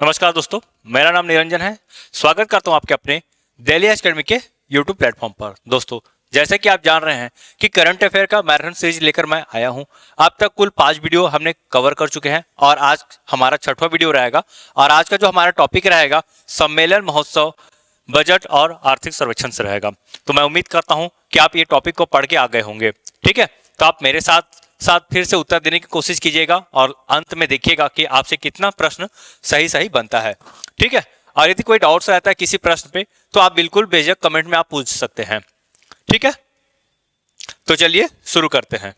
नमस्कार दोस्तों, मेरा नाम निरंजन है। स्वागत करता हूं आपके अपने दिल्ली एकेडमी के यूट्यूब प्लेटफॉर्म पर। दोस्तों, जैसे कि आप जान रहे हैं कि करंट अफेयर का मैराथन सीरीज लेकर मैं आया हूं। अब तक कुल 5 वीडियो हमने कवर कर चुके हैं और आज हमारा 6वां वीडियो रहेगा। और आज का जो हमारा टॉपिक रहेगा सम्मेलन महोत्सव, बजट और आर्थिक सर्वेक्षण से रहेगा। तो मैं उम्मीद करता हूं कि आप ये टॉपिक को पढ़ के आ गए होंगे। ठीक है, तो आप मेरे साथ फिर से उत्तर देने की कोशिश कीजिएगा और अंत में देखिएगा कि आपसे कितना प्रश्न सही बनता है। ठीक है, और यदि कोई डाउट्स रहता है किसी प्रश्न पे तो आप बिल्कुल बेझिझक कमेंट में आप पूछ सकते हैं। ठीक है, तो चलिए शुरू करते हैं।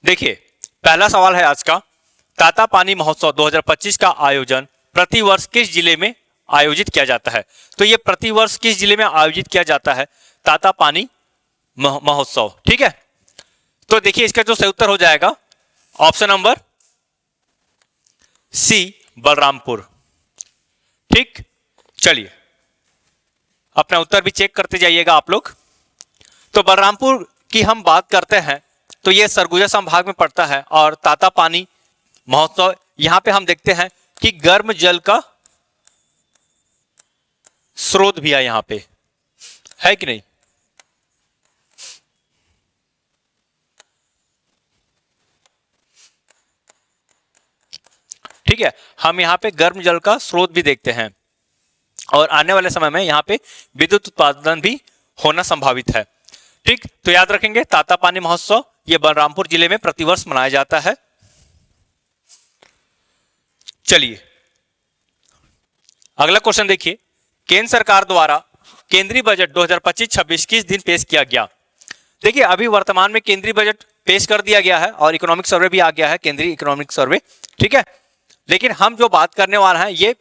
देखिए, पहला सवाल है आज का, तातापानी महोत्सव 2025 का आयोजन प्रतिवर्ष किस जिले में आयोजित किया जाता है? तो ये प्रतिवर्ष किस जिले में आयोजित किया जाता है? तातापानी महोत्सव। ठीक है, तो देखिए इसका जो सही उत्तर हो जाएगा ऑप्शन नंबर सी, बलरामपुर। ठीक, चलिए अपना उत्तर भी चेक करते जाइएगा आप लोग। तो बलरामपुर की हम बात करते हैं तो ये सरगुजा संभाग में पड़ता है और तातापानी महोत्सव यहां पे हम देखते हैं कि गर्म जल का स्रोत भी है यहां पे, है कि नहीं? ठीक है, हम यहाँ पे गर्म जल का स्रोत भी देखते हैं और आने वाले समय में यहाँ पे विद्युत उत्पादन भी होना संभावित है। ठीक, तो याद रखेंगे तातापानी महोत्सव ये बलरामपुर जिले में प्रतिवर्ष मनाया जाता है। चलिए अगला क्वेश्चन देखिए, केंद्र सरकार द्वारा केंद्रीय बजट 2025-26 किस दिन पेश किया गया? देखिए अभी वर्तमान में केंद्रीय बजट पेश कर दिया गया है और इकोनॉमिक सर्वे भी आ गया है, केंद्रीय इकोनॉमिक सर्वे। ठीक है, लेकिन हम जो बात करने वाले हैं ये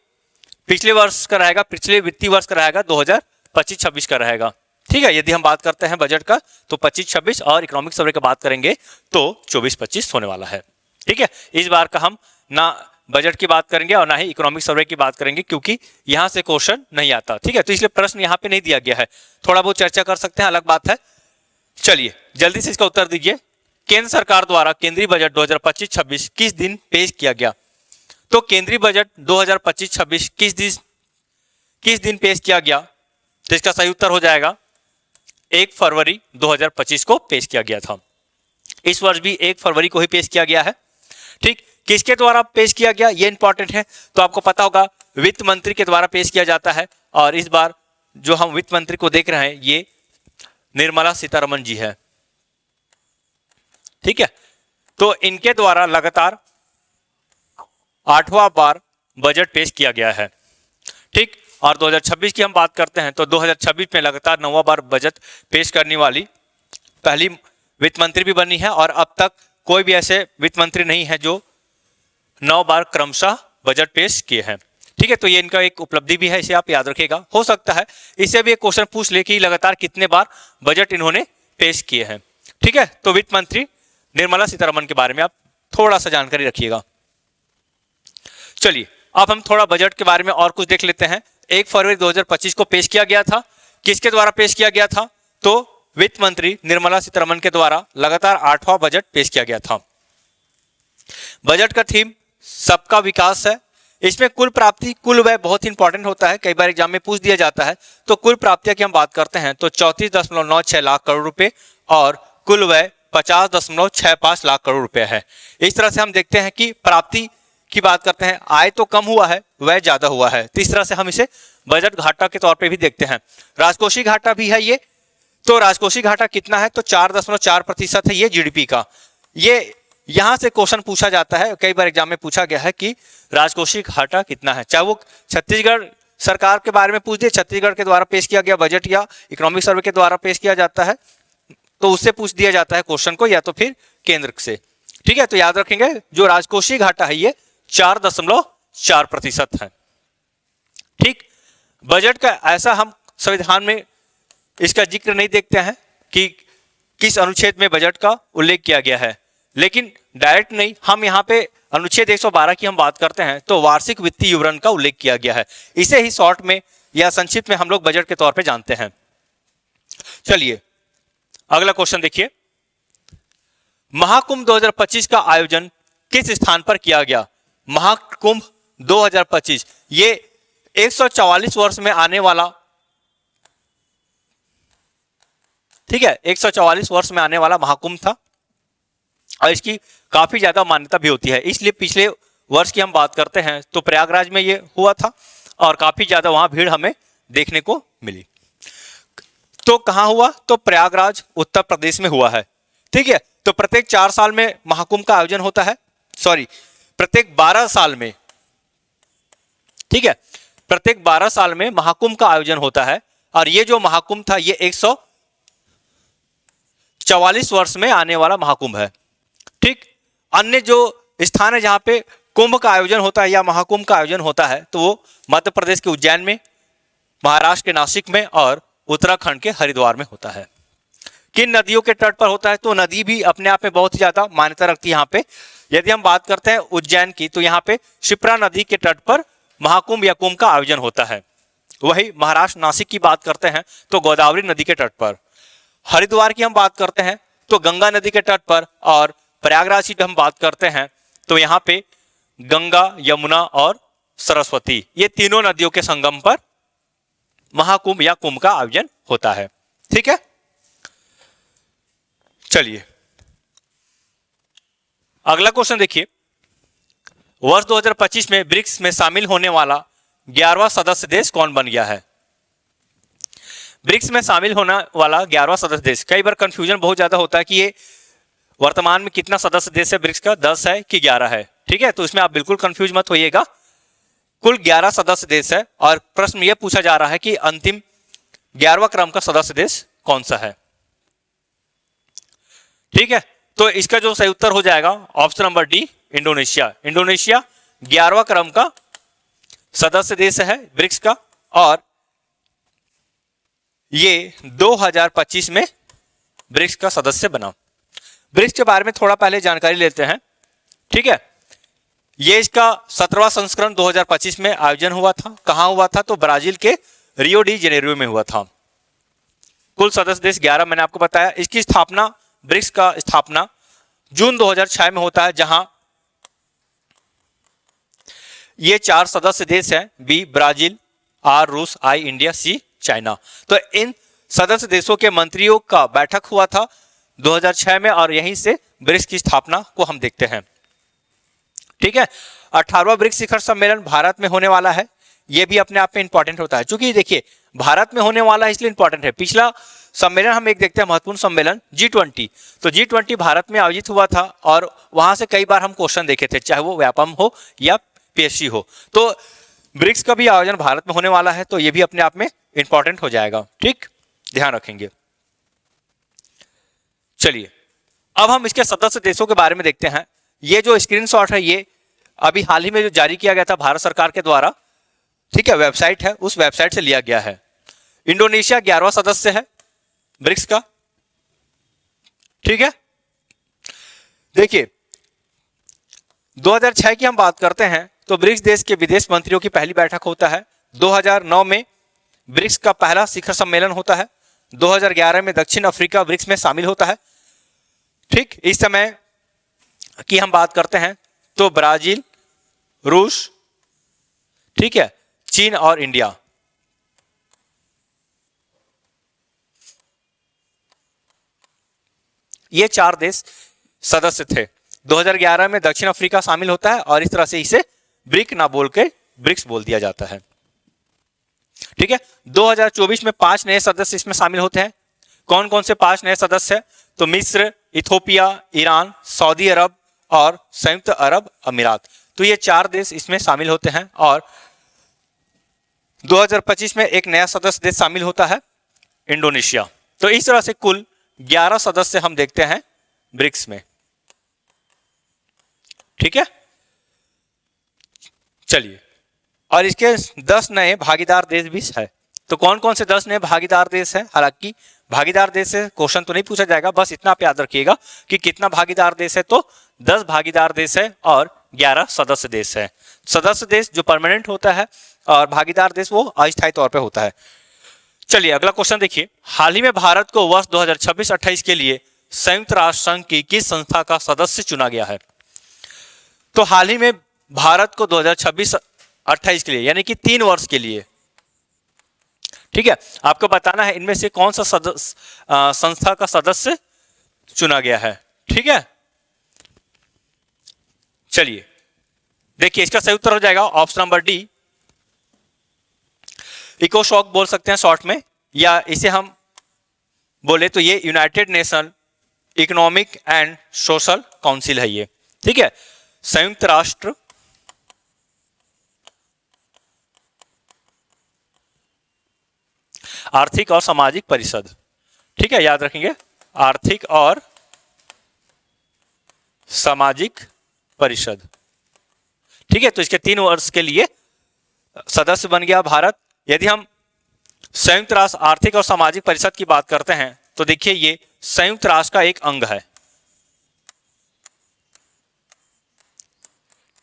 पिछले वर्ष का रहेगा, पिछले वित्तीय वर्ष का रहेगा, 2025-26 का रहेगा। ठीक है, यदि हम बात करते हैं बजट का तो 25-26 और इकोनॉमिक सर्वे की बात करेंगे तो 24-25 होने वाला है। ठीक है, इस बार का हम ना बजट की बात करेंगे और ना ही इकोनॉमिक सर्वे की बात करेंगे क्योंकि यहां से क्वेश्चन नहीं आता। ठीक है, तो इसलिए प्रश्न यहां पे नहीं दिया गया है, थोड़ा बहुत चर्चा कर सकते हैं, अलग बात है। चलिए जल्दी से इसका उत्तर दीजिए, केंद्र सरकार द्वारा केंद्रीय बजट 2025-26 किस दिन पेश किया गया? तो केंद्रीय बजट 2025-26 किस दिन पेश किया गया? तो इसका सही उत्तर हो जाएगा 1 फरवरी 2025 को पेश किया गया था। इस वर्ष भी 1 फरवरी को ही पेश किया गया है। ठीक, किसके द्वारा पेश किया गया ये इंपॉर्टेंट है, तो आपको पता होगा वित्त मंत्री के द्वारा पेश किया जाता है और इस बार जो हम वित्त मंत्री को देख रहे हैं ये निर्मला सीतारमण जी है। ठीक है, तो इनके द्वारा लगातार 8वां बार बजट पेश किया गया है। ठीक, और 2026 की हम बात करते हैं तो 2026 में लगातार 9वां बार बजट पेश करने वाली पहली वित्त मंत्री भी बनी है और अब तक कोई भी ऐसे वित्त मंत्री नहीं है जो 9 बार क्रमशः बजट पेश किए हैं। ठीक है, तो ये इनका एक उपलब्धि भी है, इसे आप याद रखिएगा। हो सकता है इससे भी एक क्वेश्चन पूछ ले कि लगातार कितने बार बजट इन्होंने पेश किए हैं। ठीक है, तो वित्त मंत्री निर्मला सीतारमण के बारे में आप थोड़ा सा जानकारी रखिएगा। चलिए अब हम थोड़ा बजट के बारे में और कुछ देख लेते हैं। 1 फरवरी 2025 को पेश किया गया था, किसके द्वारा पेश किया गया था? तो वित्त मंत्री निर्मला सीतारमण के द्वारा लगातार 8वां बजट पेश किया गया था। बजट का थीम सबका विकास है। इसमें कुल प्राप्ति, कुल व्यय बहुत इंपॉर्टेंट होता है, कई बार एग्जाम में पूछ दिया जाता है। तो कुल प्राप्तियां की हम बात करते हैं तो 34.96 लाख करोड़ रुपए और कुल व्यय 50.65 लाख करोड़ रुपए है। इस तरह से हम देखते हैं कि प्राप्ति की बात करते हैं, आय तो कम हुआ है, व्यय ज्यादा हुआ है। तो इस तरह से हम इसे बजट घाटा के तौर पे भी देखते हैं। राजकोषीय घाटा भी है ये, तो राजकोषीय घाटा कितना है? तो 4.4% है ये जीडीपी का। ये यहां से क्वेश्चन पूछा जाता है, कई बार एग्जाम में पूछा गया है कि राजकोषीय घाटा कितना है, चाहे वो छत्तीसगढ़ सरकार के बारे में पूछ दे, छत्तीसगढ़ के द्वारा पेश किया गया बजट या इकोनॉमिक सर्वे के द्वारा पेश किया जाता है तो उससे पूछ दिया जाता है क्वेश्चन को, या तो फिर केंद्र से। ठीक है, तो याद रखेंगे जो राजकोषीय घाटा है ये 4.4% है। ठीक, बजट का ऐसा हम संविधान में इसका जिक्र नहीं देखते हैं कि किस अनुच्छेद में बजट का उल्लेख किया गया है, लेकिन डायरेक्ट नहीं, हम यहाँ पे अनुच्छेद 112 की हम बात करते हैं तो वार्षिक वित्तीय विवरण का उल्लेख किया गया है। इसे ही शॉर्ट में या संक्षिप्त में हम लोग बजट के तौर पे जानते हैं। चलिए अगला क्वेश्चन देखिए, महाकुंभ 2025 का आयोजन किस स्थान पर किया गया? महाकुंभ 2025 ये 144 वर्ष में आने वाला, ठीक है, 144 वर्ष में आने वाला महाकुंभ था और इसकी काफी ज्यादा मान्यता भी होती है। इसलिए पिछले वर्ष की हम बात करते हैं तो प्रयागराज में ये हुआ था और काफी ज्यादा वहां भीड़ हमें देखने को मिली। तो कहां हुआ? तो प्रयागराज उत्तर प्रदेश में हुआ है, ठीक है। तो प्रत्येक 4 साल में महाकुंभ का आयोजन होता है, सॉरी प्रत्येक 12 साल में, ठीक है, प्रत्येक 12 साल में महाकुंभ का आयोजन होता है और ये जो महाकुंभ था ये 144 वर्ष में आने वाला महाकुंभ है, ठीक। अन्य जो स्थान है जहां पे कुंभ का आयोजन होता है या महाकुंभ का आयोजन होता है तो वो मध्य प्रदेश के उज्जैन में, महाराष्ट्र के नासिक में और उत्तराखंड के हरिद्वार में होता है। किन नदियों के तट पर होता है? तो नदी भी अपने आप में बहुत ही ज्यादा मान्यता रखती है यहाँ पे। यदि हम बात करते हैं उज्जैन की तो यहाँ पे शिप्रा नदी के तट पर महाकुंभ या कुंभ का आयोजन होता है। वही महाराष्ट्र नासिक की बात करते हैं तो गोदावरी नदी के तट पर। हरिद्वार की हम बात करते हैं तो गंगा नदी के तट पर, और प्रयागराज की हम बात करते हैं तो यहाँ पे गंगा, यमुना और सरस्वती, ये तीनों नदियों के संगम पर महाकुंभ या कुंभ का आयोजन होता है, ठीक है। चलिए अगला क्वेश्चन देखिए, वर्ष 2025 में ब्रिक्स में शामिल होने वाला 11वां सदस्य देश कौन बन गया है? ब्रिक्स में शामिल होने वाला 11वां सदस्य देश, कई बार कंफ्यूजन बहुत ज्यादा होता है कि ये वर्तमान में कितना सदस्य देश है ब्रिक्स का, 10 है कि 11 है, ठीक है। तो इसमें आप बिल्कुल कंफ्यूज मत होइएगा, कुल 11 सदस्य देश है और प्रश्न यह पूछा जा रहा है कि अंतिम 11वां क्रम का सदस्य देश कौन सा है, ठीक है। तो इसका जो सही उत्तर हो जाएगा option number D, Indonesia. Indonesia 11वां क्रम का सदस्य देश है ब्रिक्स का और ये 2025 में ब्रिक्स का सदस्य बना। ब्रिक्स के बारे में थोड़ा पहले जानकारी लेते हैं, ठीक है। ये इसका 17वां संस्करण 2025 में आयोजन हुआ था। कहां हुआ था? तो ब्राजील के रियो डी जेनेरियो में हुआ था। कुल सदस्य देश 11 मैंने आपको बताया। इसकी स्थापना, ब्रिक्स का स्थापना जून 2006 में होता है, जहां ये 4 सदस्य देश हैं, बी ब्राजील, आर रूस, आई इंडिया, सी चाइना। तो इन सदस्य देशों के मंत्रियों का बैठक हुआ था 2006 में और यहीं से ब्रिक्स की स्थापना को हम देखते हैं, ठीक है। 18वां ब्रिक्स शिखर सम्मेलन भारत में होने वाला है। यह भी अपने आप में इंपॉर्टेंट होता है, क्योंकि देखिए भारत में होने वाला है इसलिए इंपॉर्टेंट है। पिछला सम्मेलन हम एक देखते हैं, महत्वपूर्ण सम्मेलन G20, तो G20 भारत में आयोजित हुआ था और वहां से कई बार हम क्वेश्चन देखे थे, चाहे वो व्यापम हो या PSC हो। तो ब्रिक्स का भी आयोजन भारत में होने वाला है, तो ये भी अपने आप में इंपॉर्टेंट हो जाएगा, ठीक, ध्यान रखेंगे। चलिए अब हम इसके सदस्य देशों के बारे में देखते हैं। ये जो स्क्रीनशॉट है ये अभी हाल ही में जो जारी किया गया था भारत सरकार के द्वारा, ठीक है, वेबसाइट है, उस वेबसाइट से लिया गया है। इंडोनेशिया 11वां सदस्य है ब्रिक्स का, ठीक है। देखिए 2006 की हम बात करते हैं तो ब्रिक्स देश के विदेश मंत्रियों की पहली बैठक होता है। 2009 में ब्रिक्स का पहला शिखर सम्मेलन होता है। 2011 में दक्षिण अफ्रीका ब्रिक्स में शामिल होता है, ठीक। इस समय की हम बात करते हैं तो ब्राजील, रूस, ठीक है, चीन और इंडिया, ये 4 देश सदस्य थे। 2011 में दक्षिण अफ्रीका शामिल होता है और इस तरह से इसे ब्रिक ना बोल के ब्रिक्स बोल दिया जाता है, ठीक है। 2024 में 5 नए सदस्य इसमें शामिल होते हैं। कौन कौन से 5 नए सदस्य हैं? तो मिस्र, इथोपिया, ईरान, सऊदी अरब और संयुक्त अरब अमीरात। तो ये 4 देश इसमें शामिल होते हैं और 2025 में एक नया सदस्य देश शामिल होता है, इंडोनेशिया। तो इस तरह से कुल 11 सदस्य हम देखते हैं ब्रिक्स में, ठीक है। चलिए और इसके 10 नए भागीदार देश भी है। तो कौन कौन से 10 नए भागीदार देश हैं? हालांकि भागीदार देश से क्वेश्चन तो नहीं पूछा जाएगा, बस इतना आप याद रखिएगा कि कितना भागीदार देश है। तो 10 भागीदार देश है और 11 सदस्य देश है। सदस्य देश जो परमानेंट होता है और भागीदार देश वो अस्थायी तौर पे होता है। चलिए अगला क्वेश्चन देखिए, हाल ही में भारत को वर्ष 2026-28 के लिए संयुक्त राष्ट्र संघ की किस संस्था का सदस्य चुना गया है? तो हाल ही में भारत को 2026-28 के लिए, यानी कि 3 वर्ष के लिए, ठीक है, आपको बताना है इनमें से कौन सा संस्था का सदस्य चुना गया है। ठीक है, चलिए देखिए, इसका सही उत्तर हो जाएगा ऑप्शन नंबर डी, इकोसॉक बोल सकते हैं शॉर्ट में, या इसे हम बोले तो ये United nation economic and social council है ये। ठीक है, संयुक्त राष्ट्र आर्थिक और सामाजिक परिषद। ठीक है, याद रखेंगे, आर्थिक और सामाजिक परिषद। ठीक है, तो इसके 3 वर्ष के लिए सदस्य बन गया भारत। यदि हम संयुक्त राष्ट्र आर्थिक और सामाजिक परिषद की बात करते हैं तो देखिए ये संयुक्त राष्ट्र का एक अंग है।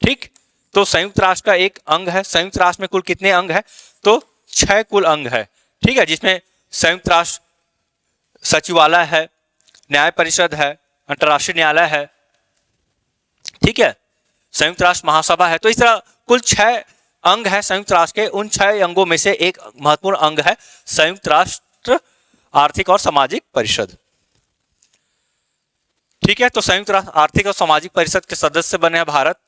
ठीक, तो संयुक्त राष्ट्र का एक अंग है। संयुक्त राष्ट्र में कुल कितने अंग है? तो 6 कुल अंग है। ठीक है, जिसमें संयुक्त राष्ट्र सचिवालय है, न्याय परिषद है, अंतर्राष्ट्रीय न्यायालय है, ठीक है, संयुक्त राष्ट्र महासभा है। तो इस तरह कुल 6 अंग है संयुक्त राष्ट्र के। उन 6 अंगों में से एक महत्वपूर्ण अंग है संयुक्त राष्ट्र आर्थिक और सामाजिक परिषद। ठीक है, तो संयुक्त राष्ट्र आर्थिक और सामाजिक परिषद के सदस्य बने हैं भारत।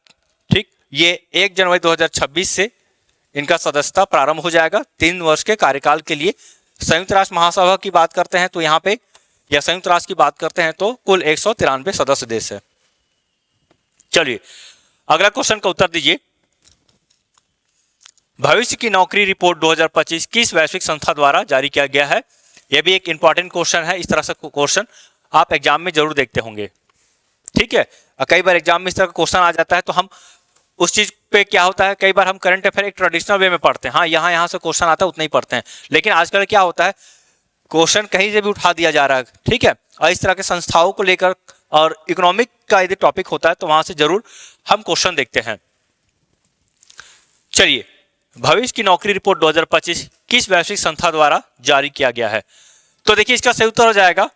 ठीक, ये 1 जनवरी 2026 से इनका सदस्यता प्रारंभ हो जाएगा 3 वर्ष के कार्यकाल के लिए। संयुक्त राष्ट्र महासभा की बात करते हैं तो यहाँ पे, या संयुक्त राष्ट्र की बात करते हैं तो कुल 193 सदस्य देश है। चलिए अगला क्वेश्चन का उत्तर दीजिए। भविष्य की नौकरी रिपोर्ट 2025 किस वैश्विक संस्था द्वारा जारी किया गया है? यह भी एक इंपॉर्टेंट क्वेश्चन है। इस तरह से क्वेश्चन आप एग्जाम में जरूर देखते होंगे। ठीक है, कई बार एग्जाम में इस तरह का क्वेश्चन आ जाता है तो हम उस चीज पे क्या होता है, कई बार हम करंट अफेयर एक ट्रेडिशनल वे में पढ़ते हैं, हाँ यहाँ से क्वेश्चन आता है उतना ही पढ़ते हैं। लेकिन आजकल क्या होता है, क्वेश्चन कहीं से भी उठा दिया जा रहा है। ठीक है, और इस तरह के संस्थाओं को लेकर और इकोनॉमिक का यदि टॉपिक होता है तो वहां से जरूर हम क्वेश्चन देखते हैं। चलिए, भविष्य की नौकरी रिपोर्ट 2025 किस वैश्विक संस्था द्वारा जारी किया गया है? तो देखिए इसका सही उत्तर हो जाएगा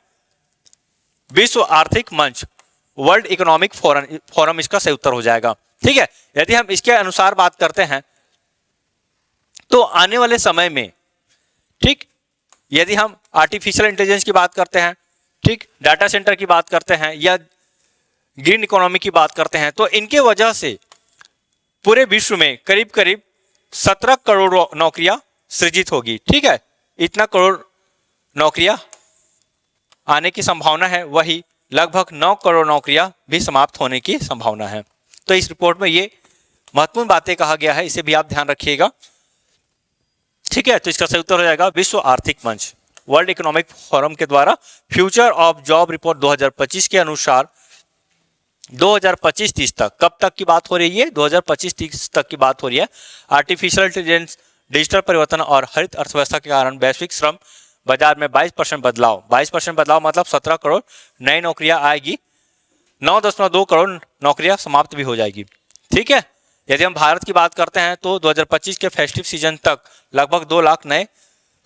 विश्व आर्थिक मंच, वर्ल्ड इकोनॉमिक फोरम इसका सही उत्तर हो जाएगा। ठीक है, यदि हम इसके अनुसार बात करते हैं तो आने वाले समय में, ठीक, यदि हम आर्टिफिशियल इंटेलिजेंस की बात करते हैं, ठीक, डाटा सेंटर की बात करते हैं या ग्रीन इकोनॉमी की बात करते हैं, तो इनके वजह से पूरे विश्व में करीब करीब 17 करोड़ नौकरियां सृजित होगी। ठीक है, इतना करोड़ नौकरियां आने की संभावना है, वही लगभग 9 करोड़ नौकरियां भी समाप्त होने की संभावना है। तो इस रिपोर्ट में ये महत्वपूर्ण बातें कहा गया है, इसे भी आप ध्यान रखिएगा। ठीक है, तो इसका सही उत्तर हो जाएगा विश्व आर्थिक मंच, वर्ल्ड इकोनॉमिक फोरम के द्वारा फ्यूचर ऑफ जॉब रिपोर्ट 2025 के अनुसार 2025-30 तक, कब तक की बात हो रही है? 2025-30 तक की बात हो रही है। आर्टिफिशियल इंटेलिजेंस, डिजिटल परिवर्तन और हरित अर्थव्यवस्था के कारण वैश्विक श्रम बाजार में 22% बदलाव। 22% बदलाव मतलब 17 करोड़ नई नौकरियां आएगी, 9.2 करोड़ नौकरियां समाप्त भी हो जाएगी। ठीक है, यदि हम भारत की बात करते हैं तो 2025 के फेस्टिव सीजन तक लगभग 2 लाख नए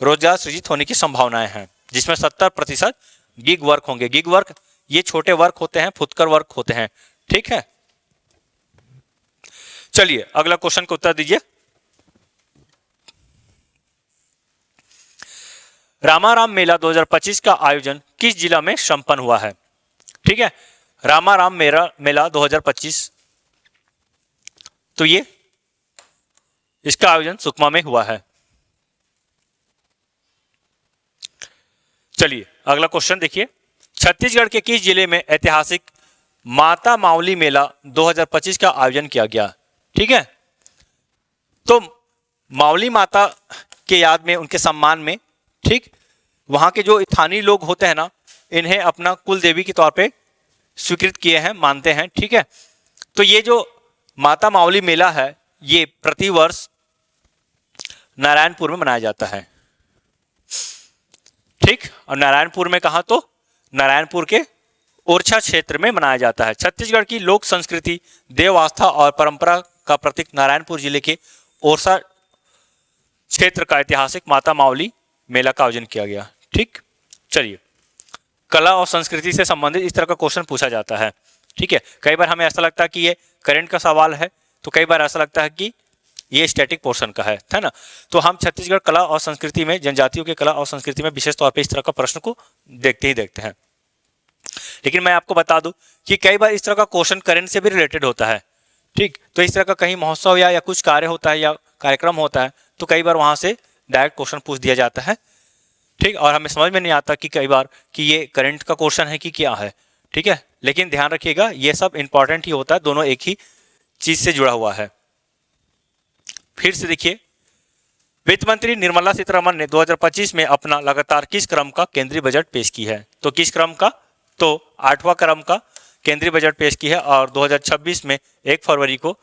रोजगार सृजित होने की संभावनाएं हैं, जिसमें 70% गिग वर्क होंगे। गिग वर्क ये छोटे वर्क होते हैं, फुटकर वर्क होते हैं। ठीक है, चलिए अगला क्वेश्चन का उत्तर दीजिए। रामाराम मेला 2025 का आयोजन किस जिला में संपन्न हुआ है? ठीक है, रामाराम मेला 2025, तो ये इसका आयोजन सुकमा में हुआ है। चलिए अगला क्वेश्चन देखिए, छत्तीसगढ़ के किस जिले में ऐतिहासिक माता मावली मेला 2025 का आयोजन किया गया? ठीक है, तो मावली माता के याद में, उनके सम्मान में, ठीक, वहां के जो स्थानीय लोग होते हैं ना, इन्हें अपना कुल देवी के तौर पे स्वीकृत किए हैं, मानते हैं। ठीक है, तो ये जो माता मावली मेला है ये प्रतिवर्ष नारायणपुर में मनाया जाता है। ठीक, और नारायणपुर में कहा? तो नारायणपुर के ओरछा क्षेत्र में मनाया जाता है। छत्तीसगढ़ की लोक संस्कृति, देव आस्था और परंपरा का प्रतीक नारायणपुर जिले के ओरछा क्षेत्र का ऐतिहासिक माता मावली मेला का आयोजन किया गया। ठीक, चलिए कला और संस्कृति से संबंधित इस तरह का क्वेश्चन पूछा जाता है। ठीक है, कई बार हमें ऐसा लगता है कि ये करंट का सवाल है, तो कई बार ऐसा लगता है कि ये स्टैटिक पोर्शन का है ना। तो हम छत्तीसगढ़ कला और संस्कृति में, जनजातियों के कला और संस्कृति में विशेष तौर पे इस तरह का प्रश्न को देखते ही देखते हैं। लेकिन मैं आपको बता दूं कि कई बार इस तरह का क्वेश्चन करंट से भी रिलेटेड होता है। ठीक, तो इस तरह का कहीं महोत्सव या कुछ कार्य होता है या कार्यक्रम होता है, तो कई बार वहां से डायरेक्ट क्वेश्चन पूछ दिया जाता है। ठीक, और हमें समझ में नहीं आता कि कई बार कि ये करंट का क्वेश्चन है कि क्या है। ठीक है, लेकिन ध्यान रखिएगा ये सब इंपॉर्टेंट ही होता है, दोनों एक ही चीज से जुड़ा हुआ है। फिर से देखिए, वित्त मंत्री निर्मला सीतारमण ने 2025 में अपना लगातार किस क्रम का केंद्रीय बजट पेश की है? तो किस क्रम का? तो 8वां क्रम का केंद्रीय बजट पेश की है, और 2026 में 1 फरवरी को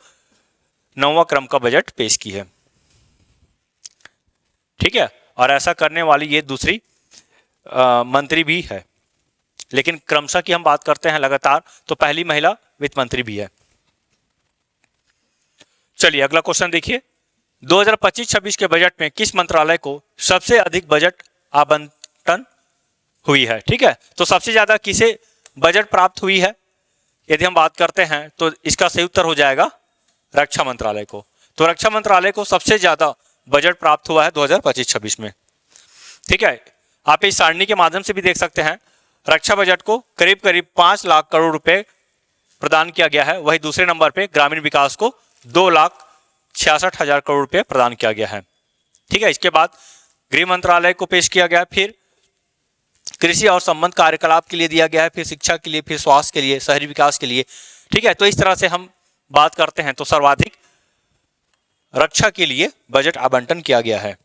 9वां क्रम का बजट पेश की है। ठीक है, और ऐसा करने वाली ये दूसरी मंत्री भी है, लेकिन क्रमशः की हम बात करते हैं लगातार, तो पहली महिला वित्त मंत्री भी है। चलिए अगला क्वेश्चन देखिए, 2025-26 के बजट में किस मंत्रालय को सबसे अधिक बजट आवंटन हुई है? ठीक है, तो सबसे ज्यादा किसे बजट प्राप्त हुई है यदि हम बात करते हैं, तो इसका सही उत्तर हो जाएगा रक्षा मंत्रालय को। तो रक्षा मंत्रालय को सबसे ज्यादा बजट प्राप्त हुआ है 2025-26 में। ठीक है, आप इस सारणी के माध्यम से भी देख सकते हैं, रक्षा बजट को करीब करीब 5 लाख करोड़ रुपए प्रदान किया गया है। वही दूसरे नंबर पे ग्रामीण विकास को 2,66,000 करोड़ रुपए प्रदान किया गया है। ठीक है, इसके बाद गृह मंत्रालय को पेश किया गया, फिर कृषि और संबंध कार्यकलाप के लिए दिया गया है, फिर शिक्षा के लिए, फिर स्वास्थ्य के लिए, शहरी विकास के लिए। ठीक है, तो इस तरह से हम बात करते हैं तो सर्वाधिक रक्षा के लिए बजट आवंटन किया गया है।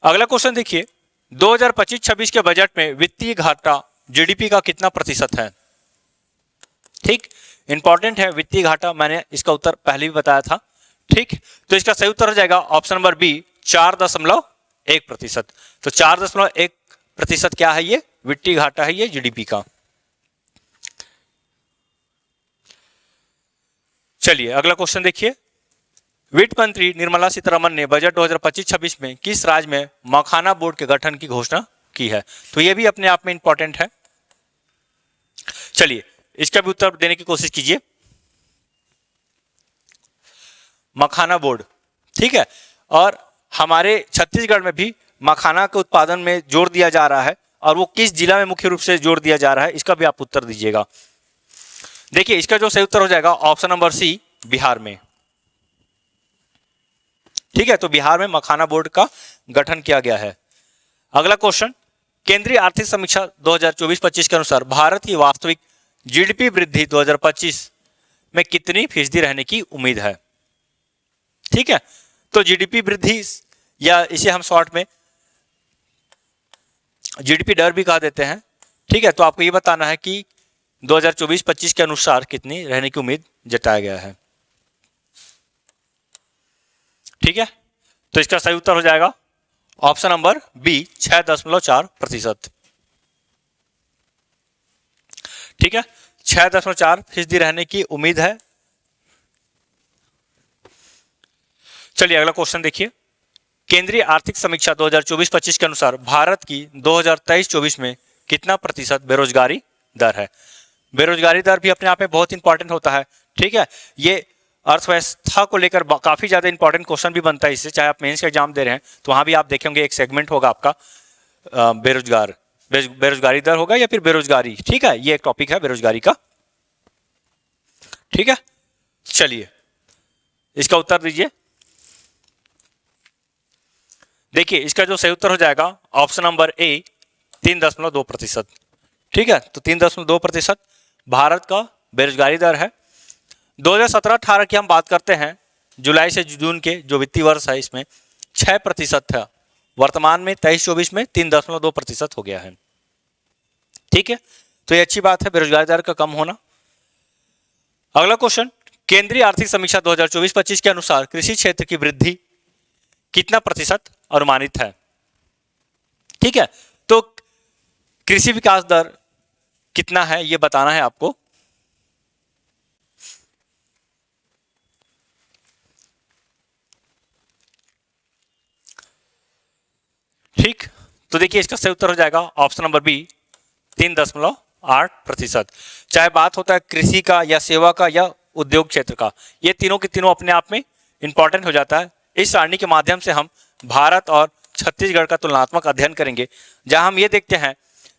अगला क्वेश्चन देखिए, 2025-26 के बजट में वित्तीय घाटा जीडीपी का कितना प्रतिशत है? ठीक, इंपॉर्टेंट है वित्तीय घाटा, मैंने इसका उत्तर पहले भी बताया था। ठीक, तो इसका सही उत्तर हो जाएगा ऑप्शन नंबर बी, 4.1%। तो 4.1% क्या है? ये वित्तीय घाटा है, ये जीडीपी का। चलिए अगला क्वेश्चन देखिए, वित्त मंत्री निर्मला सीतारमण ने बजट 2025-26 में किस राज्य में मखाना बोर्ड के गठन की घोषणा की है? तो यह भी अपने आप में इंपॉर्टेंट है। चलिए इसका भी उत्तर देने की कोशिश कीजिए। मखाना बोर्ड, ठीक है, और हमारे छत्तीसगढ़ में भी मखाना के उत्पादन में जोर दिया जा रहा है, और वो किस जिला में मुख्य रूप से जोर दिया जा रहा है, इसका भी आप उत्तर दीजिएगा। देखिए इसका जो सही उत्तर हो जाएगा ऑप्शन नंबर सी, बिहार में। ठीक है, तो बिहार में मखाना बोर्ड का गठन किया गया है। अगला क्वेश्चन, केंद्रीय आर्थिक समीक्षा 2024-25 के अनुसार भारत की वास्तविक जीडीपी वृद्धि 2025 में कितनी फीसदी रहने की उम्मीद है? ठीक है, तो जीडीपी वृद्धि, या इसे हम शॉर्ट में जीडीपी दर भी कह देते हैं। ठीक है, तो आपको ये बताना है कि 2024-25 के अनुसार कितनी रहने की उम्मीद जताया गया है। ठीक है, तो इसका सही उत्तर हो जाएगा ऑप्शन नंबर बी, 6.4%। ठीक है, 6.4% रहने की उम्मीद है। चलिए अगला क्वेश्चन देखिए, केंद्रीय आर्थिक समीक्षा 2024-25 के अनुसार भारत की 2023-24 में कितना प्रतिशत बेरोजगारी दर है? बेरोजगारी दर भी अपने आप में बहुत इंपॉर्टेंट होता है। ठीक है, ये अर्थव्यवस्था को लेकर काफी ज्यादा इंपॉर्टेंट क्वेश्चन भी बनता है इससे, चाहे आप मेंस का एग्जाम दे रहे हैं तो वहां भी आप देखेंगे एक सेगमेंट होगा आपका बेरोजगारी दर होगा या फिर बेरोजगारी। ठीक है, ये एक टॉपिक है बेरोजगारी का। ठीक है, चलिए इसका उत्तर दीजिए। देखिए इसका जो सही उत्तर हो जाएगा ऑप्शन नंबर ए, 3.2%। ठीक है, तो 3.2% भारत का बेरोजगारी दर है। 2017-18 की हम बात करते हैं, जुलाई से जून के जो वित्तीय वर्ष है इसमें 6% था, वर्तमान में 23-24 में 3.2% हो गया है। ठीक है, तो ये अच्छी बात है बेरोजगारी दर का कम होना। अगला क्वेश्चन, केंद्रीय आर्थिक समीक्षा 2024-25 के अनुसार कृषि क्षेत्र की वृद्धि कितना प्रतिशत अनुमानित है? ठीक है, तो कृषि विकास दर कितना है ये बताना है आपको। ठीक, तो देखिए इसका सही उत्तर हो जाएगा ऑप्शन नंबर बी 3.8%। चाहे बात होता है कृषि का या सेवा का या उद्योग क्षेत्र का, ये तीनों के तीनों अपने आप में इंपॉर्टेंट हो जाता है। इस सारणी के माध्यम से हम भारत और छत्तीसगढ़ का तुलनात्मक अध्ययन करेंगे, जहां हम ये देखते हैं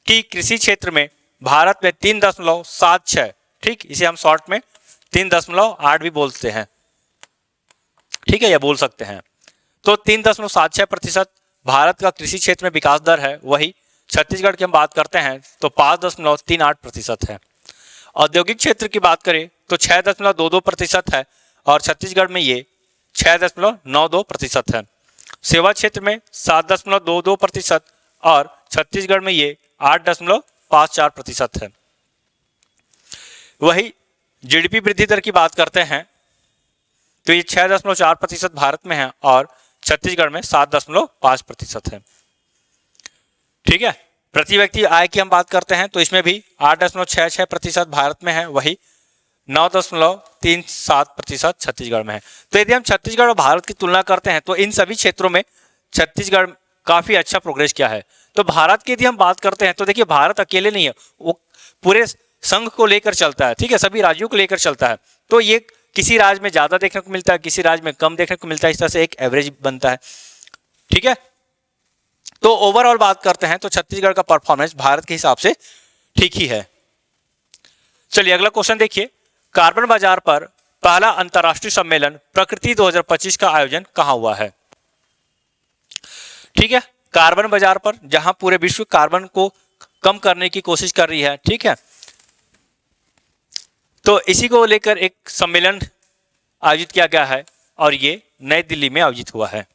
कि कृषि क्षेत्र में भारत में 3.76, ठीक, इसे हम शॉर्ट में 3.8 भी बोलते हैं, ठीक है, या बोल सकते हैं। तो 3.76% भारत का कृषि क्षेत्र में विकास दर है। वही छत्तीसगढ़ की हम बात करते हैं तो 5.38% है। औद्योगिक क्षेत्र की बात करें तो 6.22% है और छत्तीसगढ़ में ये 6.92% है। सेवा क्षेत्र में 7.22% और छत्तीसगढ़ में ये 8.54% है। वही जीडीपी वृद्धि दर की बात करते हैं तो ये 6.4% भारत में है और छत्तीसगढ़ में 7.5% है। ठीक है, प्रति व्यक्ति आय की हम बात करते हैं तो इसमें भी 8.66% भारत में है, वही 9.37% छत्तीसगढ़ में है। तो यदि हम छत्तीसगढ़ और भारत की तुलना करते हैं तो इन सभी क्षेत्रों में छत्तीसगढ़ काफी अच्छा प्रोग्रेस किया है। तो भारत की यदि हम बात करते हैं तो देखिए भारत अकेले नहीं है, वो पूरे संघ को लेकर चलता है, ठीक है, सभी राज्यों को लेकर चलता है। तो ये किसी राज्य में ज्यादा देखने को मिलता है, किसी राज्य में कम देखने को मिलता है, इस तरह से एक एवरेज बनता है। ठीक है, तो ओवरऑल बात करते हैं तो छत्तीसगढ़ का परफॉर्मेंस भारत के हिसाब से ठीक ही है। चलिए अगला क्वेश्चन देखिए, कार्बन बाजार पर पहला अंतर्राष्ट्रीय सम्मेलन प्रकृति 2025 का आयोजन कहां हुआ है? ठीक है, कार्बन बाजार पर जहां पूरे विश्व कार्बन को कम करने की कोशिश कर रही है, ठीक है, तो इसी को लेकर एक सम्मेलन आयोजित किया गया है और ये नई दिल्ली में आयोजित हुआ है।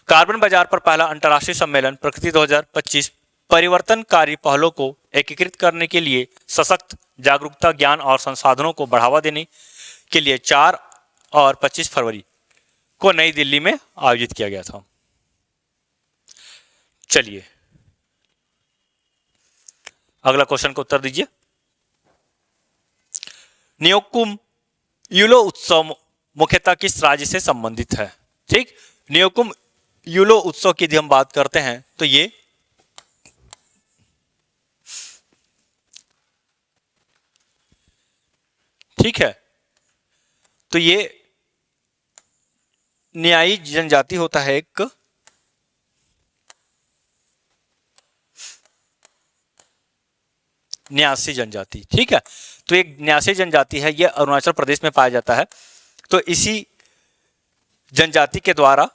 कार्बन बाजार पर पहला अंतर्राष्ट्रीय सम्मेलन प्रकृति 2025 परिवर्तनकारी पहलों को एकीकृत करने के लिए सशक्त जागरूकता, ज्ञान और संसाधनों को बढ़ावा देने के लिए 4 और 25 फरवरी को नई दिल्ली में आयोजित किया गया था। चलिए अगला क्वेश्चन का उत्तर दीजिए। न्योकुम यूलो उत्सव मुख्यतः किस राज्य से संबंधित है? ठीक, न्योकुम यूलो उत्सव की यदि हम बात करते हैं तो ये ठीक है, तो ये न्यायी जनजाति होता है एक, न्यासी जनजाति, ठीक है, तो एक न्यासी जनजाति है, ये अरुणाचल प्रदेश में पाया जाता है। तो इसी जनजाति के द्वारा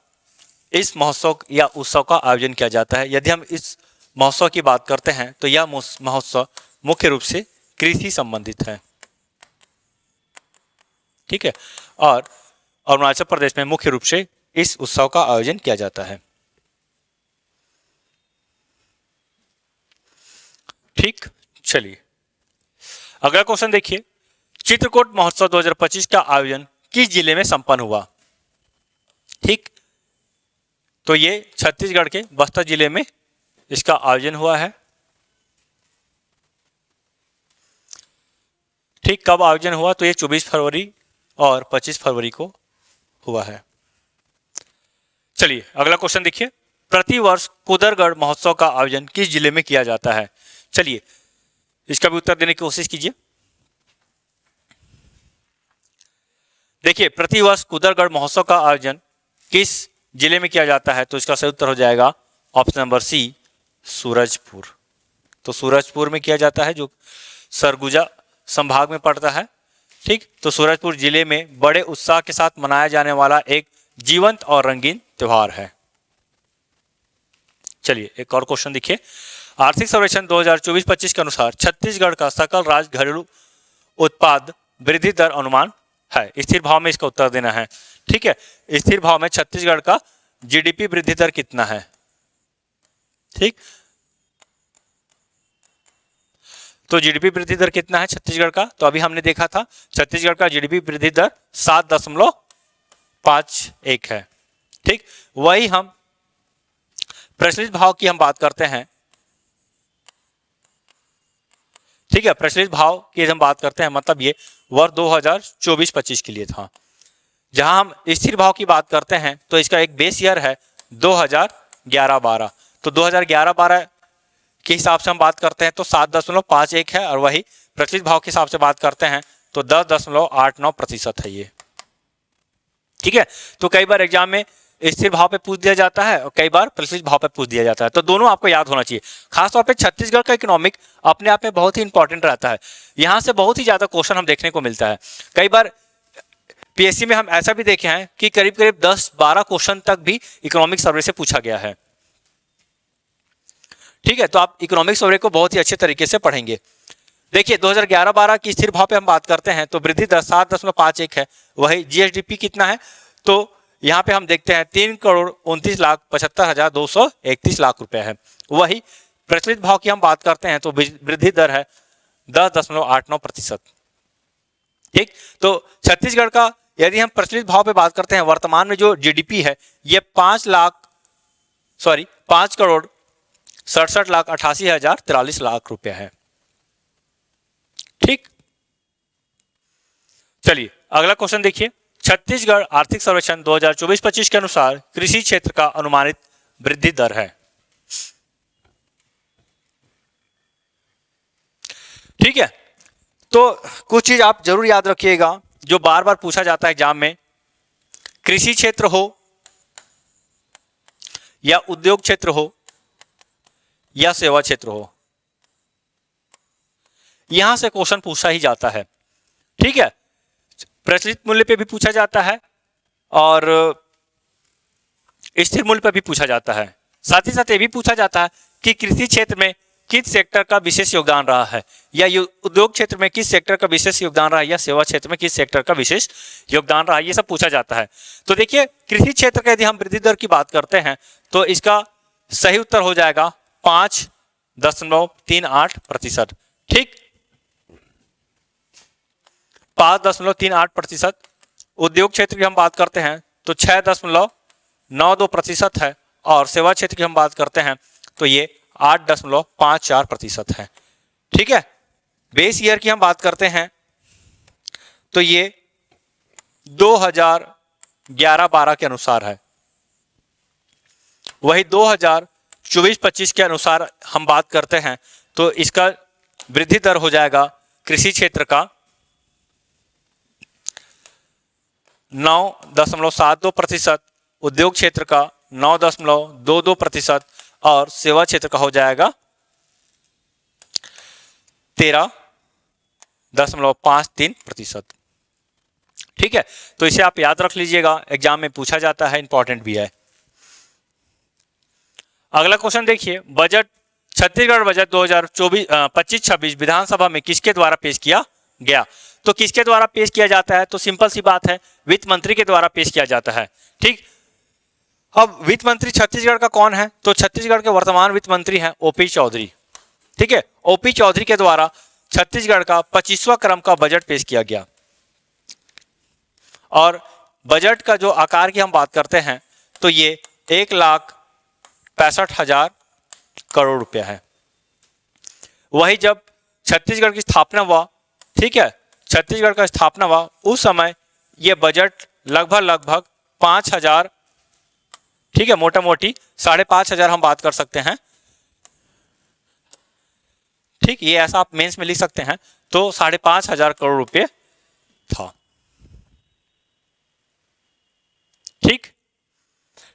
इस महोत्सव या उत्सव का आयोजन किया जाता है। यदि हम इस महोत्सव की बात करते हैं तो यह महोत्सव मुख्य रूप से कृषि संबंधित है, ठीक है, और अरुणाचल प्रदेश में मुख्य रूप से इस उत्सव का आयोजन किया जाता है। ठीक, चलिए अगला क्वेश्चन देखिए, चित्रकूट महोत्सव 2025 का आयोजन किस जिले में संपन्न हुआ? ठीक, तो ये छत्तीसगढ़ के बस्तर जिले में इसका आयोजन हुआ है। ठीक, कब आयोजन हुआ? तो ये 24 फरवरी और 25 फरवरी को हुआ है। चलिए अगला क्वेश्चन देखिए, प्रतिवर्ष कुदरगढ़ महोत्सव का आयोजन किस जिले में किया जाता है? चलिए इसका भी उत्तर देने की कोशिश कीजिए। देखिए प्रतिवर्ष कुदरगढ़ महोत्सव का आयोजन किस जिले में किया जाता है? तो इसका सही उत्तर हो जाएगा ऑप्शन नंबर सी, सूरजपुर। तो सूरजपुर में किया जाता है, जो सरगुजा संभाग में पड़ता है। ठीक, तो सूरजपुर जिले में बड़े उत्साह के साथ मनाया जाने वाला एक जीवंत और रंगीन त्योहार है। चलिए एक और क्वेश्चन देखिए, आर्थिक सर्वेक्षण 2024-25 के अनुसार छत्तीसगढ़ का सकल राज्य घरेलू उत्पाद वृद्धि दर अनुमान है। स्थिर भाव में इसका उत्तर देना है। ठीक है, स्थिर भाव में छत्तीसगढ़ का जीडीपी वृद्धि दर कितना है? ठीक, तो जीडीपी वृद्धि दर कितना है छत्तीसगढ़ का? तो अभी हमने देखा था छत्तीसगढ़ का जीडीपी वृद्धि दर 7.51 है। ठीक, वही हम प्रचलित भाव की हम बात करते हैं। ठीक है, प्रचलित भाव की हम बात करते हैं, मतलब ये वर्ष 2024-25 के लिए था। जहां हम स्थिर भाव की बात करते हैं तो इसका एक बेस ईयर है 2020 2011-12, तो 2011-12 के हिसाब से हम बात करते हैं तो 7.51 है, और वही प्रचलित भाव के हिसाब से बात करते हैं तो 10.89% है ये। ठीक है, तो कई बार एग्जाम में स्थिर भाव पे पूछ दिया जाता है और कई बार प्रचलित भाव पे पूछ दिया जाता है, तो दोनों आपको याद होना चाहिए। खासतौर पे छत्तीसगढ़ का इकोनॉमिक अपने आप में बहुत ही इंपॉर्टेंट रहता है, यहाँ से बहुत ही ज्यादा क्वेश्चन हम देखने को मिलता है। कई बार पीएससी में हम ऐसा भी देखे हैं कि करीब करीब 10-12 क्वेश्चन तक भी इकोनॉमिक सर्वे से पूछा गया है। ठीक है, तो आप इकोनॉमिक सर्वे को बहुत ही अच्छे तरीके से पढ़ेंगे। देखिए 2011-12 की स्थिर भाव पे हम बात करते हैं तो वृद्धि दर 7.51 है। वही जीएसडीपी कितना है, तो यहाँ पे हम देखते हैं 3,29,75,231 लाख रुपए है। वही प्रचलित भाव की हम बात करते हैं तो वृद्धि दर है 10.89%। ठीक, तो छत्तीसगढ़ का यदि हम प्रचलित भाव पे बात करते हैं, वर्तमान में जो जीडीपी है ये 5,67,88,043 लाख रुपया है। ठीक, चलिए अगला क्वेश्चन देखिए। छत्तीसगढ़ आर्थिक सर्वेक्षण 2024-25 के अनुसार कृषि क्षेत्र का अनुमानित वृद्धि दर है। ठीक है, तो कुछ चीज आप जरूर याद रखिएगा जो बार बार पूछा जाता है एग्जाम में। कृषि क्षेत्र हो या उद्योग क्षेत्र हो या सेवा क्षेत्र हो, यहां से क्वेश्चन पूछा ही जाता है। ठीक है, प्रचलित मूल्य पे भी पूछा जाता है और स्थिर मूल्य पे भी पूछा जाता है। साथ ही साथ ये भी पूछा जाता है कि कृषि क्षेत्र में किस सेक्टर का विशेष योगदान रहा है, या उद्योग क्षेत्र में किस सेक्टर का विशेष योगदान रहा है, या सेवा क्षेत्र में किस सेक्टर का विशेष योगदान रहा है, ये सब पूछा जाता है। तो देखिए कृषि क्षेत्र का यदि हम वृद्धि दर की बात करते हैं तो इसका सही उत्तर हो जाएगा 5.38%। ठीक, 5.38%। उद्योग क्षेत्र की हम बात करते हैं तो 6.92% है, और सेवा क्षेत्र की हम बात करते हैं तो ये 8.54% है। ठीक है, बेस ईयर की हम बात करते हैं तो ये 2011-12 के अनुसार है। वही 2024-25 के अनुसार हम बात करते हैं तो इसका वृद्धि दर हो जाएगा कृषि क्षेत्र का 9.72%, उद्योग क्षेत्र का 9.22% और सेवा क्षेत्र का हो जाएगा 13.53%। ठीक है, तो इसे आप याद रख लीजिएगा, एग्जाम में पूछा जाता है, इंपॉर्टेंट भी है। अगला क्वेश्चन देखिए, बजट छत्तीसगढ़ बजट 2024-25 विधानसभा में किसके द्वारा पेश किया गया। तो किसके द्वारा पेश किया जाता है, तो सिंपल सी बात है, वित्त मंत्री के द्वारा पेश किया जाता है। ठीक, अब वित्त मंत्री छत्तीसगढ़ का कौन है, तो छत्तीसगढ़ के वर्तमान वित्त मंत्री हैं ओपी चौधरी। ठीक है, ओपी चौधरी के द्वारा छत्तीसगढ़ का 25वां क्रम का बजट पेश किया गया, और बजट का जो आकार की हम बात करते हैं तो ये 1,65,000 करोड़ रुपया है। वही जब छत्तीसगढ़ की स्थापना हुआ, ठीक है, छत्तीसगढ़ का स्थापना हुआ उस समय यह बजट लगभग 5,000, ठीक है, मोटा मोटी 5,500 हम बात कर सकते हैं। ठीक, ये ऐसा आप मेंस में लिख सकते हैं, तो 5,500 करोड़ रुपए था। ठीक,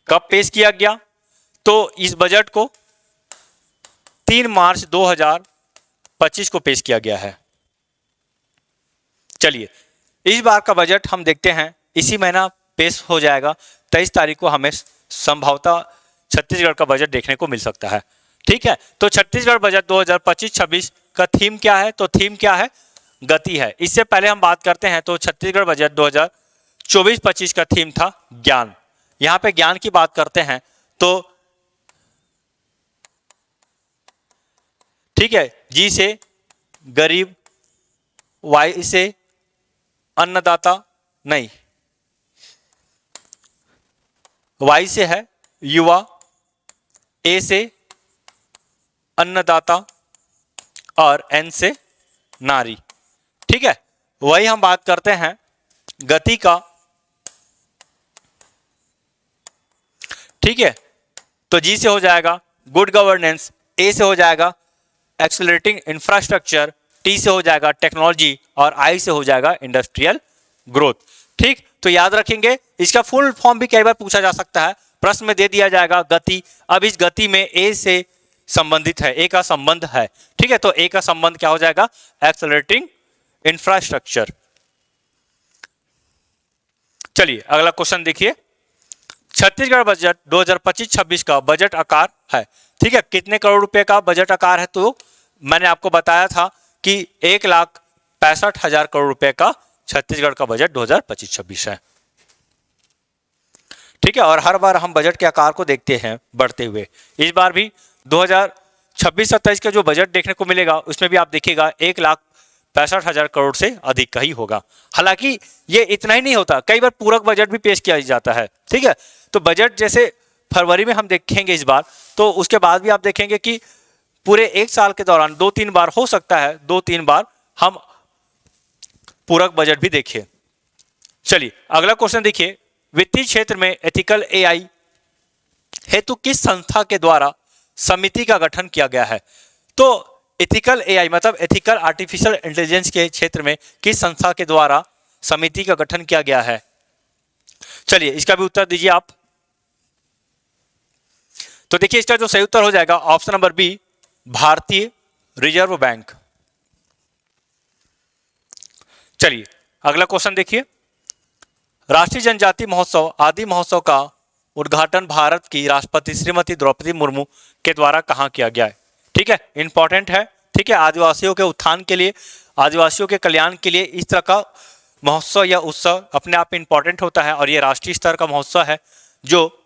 कब पेश किया गया, तो इस बजट को 3 मार्च 2025 को पेश किया गया है। चलिए इस बार का बजट हम देखते हैं, इसी महीना पेश हो जाएगा, 23 तारीख को हमें संभवतः छत्तीसगढ़ का बजट देखने को मिल सकता है। ठीक है, तो छत्तीसगढ़ बजट 2025-26 का थीम क्या है, तो थीम क्या है, गति है। इससे पहले हम बात करते हैं तो छत्तीसगढ़ बजट 2024-25 का थीम था ज्ञान। यहां पे ज्ञान की बात करते हैं तो ठीक है, जी से गरीब, वाई से अन्नदाता, नहीं, वाई से है युवा, ए से अन्नदाता और एन से नारी। ठीक है, वही हम बात करते हैं गति का। ठीक है, तो जी से हो जाएगा गुड गवर्नेंस, ए से हो जाएगा एक्सेलरेटिंग इंफ्रास्ट्रक्चर, टी से हो जाएगा टेक्नोलॉजी और आई से हो जाएगा इंडस्ट्रियल ग्रोथ। ठीक, तो याद रखेंगे। इसका फुल फॉर्म भी कई बार पूछा जा सकता है, प्रश्न में दे दिया जाएगा गति। अब इस गति में ए से संबंधित है, ए का संबंध है। ठीक है, तो ए का संबंध क्या हो जाएगा? Accelerating infrastructure. चलिए अगला क्वेश्चन देखिए, छत्तीसगढ़ बजट 2025-26 का बजट आकार है। ठीक है, कितने करोड़ रुपए का बजट आकार है? तो मैंने आपको बताया था कि 1,65,000 करोड़ रुपए का छत्तीसगढ़ का बजट 2025-26 है। ठीक है, और हर बार हम बजट के आकार को देखते हैं बढ़ते हुए। इस बार भी 2026-27 का जो बजट देखने को मिलेगा उसमें भी आप देखिएगा 1,65,000 करोड़ से अधिक का ही होगा। हालांकि ये इतना ही नहीं होता, कई बार पूरक बजट भी पेश किया जाता है। ठीक है, तो बजट जैसे फरवरी में हम देखेंगे इस बार, तो उसके बाद भी आप देखेंगे कि पूरे एक साल के दौरान 2-3 बार हो सकता है, 2-3 बार हम पूरक बजट भी देखिए। चलिए अगला क्वेश्चन देखिए, वित्तीय क्षेत्र में एथिकल एआई हेतु किस संस्था के द्वारा समिति का गठन किया गया है? तो एथिकल एआई मतलब एथिकल आर्टिफिशियल इंटेलिजेंस के क्षेत्र में किस संस्था के द्वारा समिति का गठन किया गया है? चलिए इसका भी उत्तर दीजिए आप। तो देखिए इसका जो सही उत्तर हो जाएगा ऑप्शन नंबर बी, भारतीय रिजर्व बैंक। चलिए अगला क्वेश्चन देखिए, राष्ट्रीय जनजाति महोत्सव आदि महोत्सव का उद्घाटन भारत की राष्ट्रपति श्रीमती द्रौपदी मुर्मू के द्वारा कहां किया गया है? ठीक है, इंपॉर्टेंट है। ठीक है, आदिवासियों के उत्थान के लिए, आदिवासियों के कल्याण के लिए इस तरह का महोत्सव या उत्सव अपने आप में इंपॉर्टेंट होता है, और ये राष्ट्रीय स्तर का महोत्सव है जो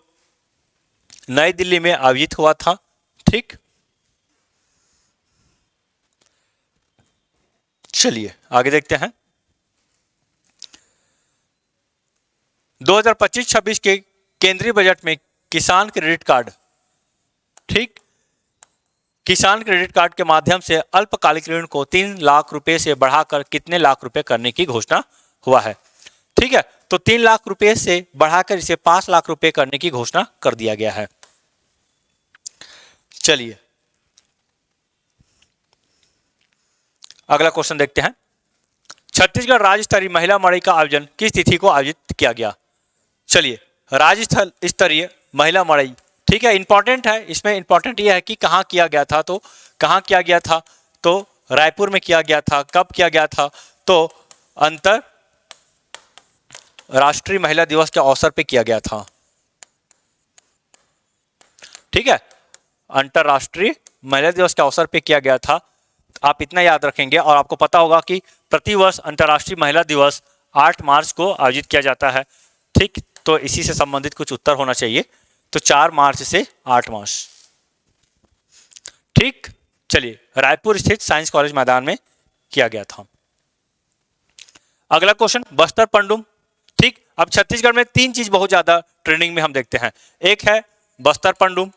नई दिल्ली में आयोजित हुआ था। ठीक, चलिए आगे देखते हैं। 2025-26 के केंद्रीय बजट में किसान क्रेडिट कार्ड, ठीक, किसान क्रेडिट कार्ड के माध्यम से अल्पकालिक ऋण को 3 लाख रुपए से बढ़ाकर कितने लाख रुपए करने की घोषणा हुआ है? ठीक है, तो 3 लाख रुपए से बढ़ाकर इसे 5 लाख रुपए करने की घोषणा कर दिया गया है। चलिए अगला क्वेश्चन देखते हैं, छत्तीसगढ़ राज्य स्तरीय महिला मड़ई का आयोजन किस तिथि को आयोजित किया गया? चलिए राज्य स्तरीय महिला मड़ई, ठीक है, इंपॉर्टेंट है। इसमें इंपॉर्टेंट यह है कि कहाँ किया गया था, तो कहाँ किया गया था? तो रायपुर में किया गया था। कब किया गया था? तो अंतरराष्ट्रीय महिला दिवस के अवसर पे किया गया था। ठीक है, अंतरराष्ट्रीय महिला दिवस के अवसर पे किया गया था। आप इतना याद रखेंगे, और आपको पता होगा कि प्रतिवर्ष अंतरराष्ट्रीय महिला दिवस 8 मार्च को आयोजित किया जाता है। ठीक, तो इसी से संबंधित कुछ उत्तर होना चाहिए। तो 4 मार्च से 8 मार्च। ठीक, चलिए रायपुर स्थित साइंस कॉलेज मैदान में किया गया था। अगला क्वेश्चन, बस्तर पंडुम। ठीक, अब छत्तीसगढ़ में 3 चीज बहुत ज्यादा ट्रेनिंग में हम देखते हैं। एक है बस्तर पंडुम,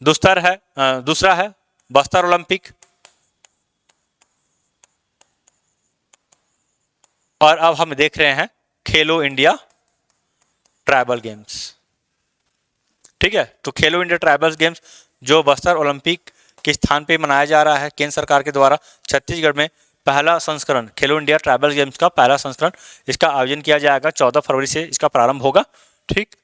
दूसरा है बस्तर ओलंपिक, और अब हम देख रहे हैं खेलो इंडिया ट्राइबल गेम्स। ठीक है, तो खेलो इंडिया ट्राइबल गेम्स जो बस्तर ओलंपिक के स्थान पे मनाया जा रहा है केंद्र सरकार के द्वारा, छत्तीसगढ़ में पहला संस्करण खेलो इंडिया ट्राइबल गेम्स का पहला संस्करण, इसका आयोजन किया जाएगा। 14 फरवरी से इसका प्रारंभ होगा। ठीक,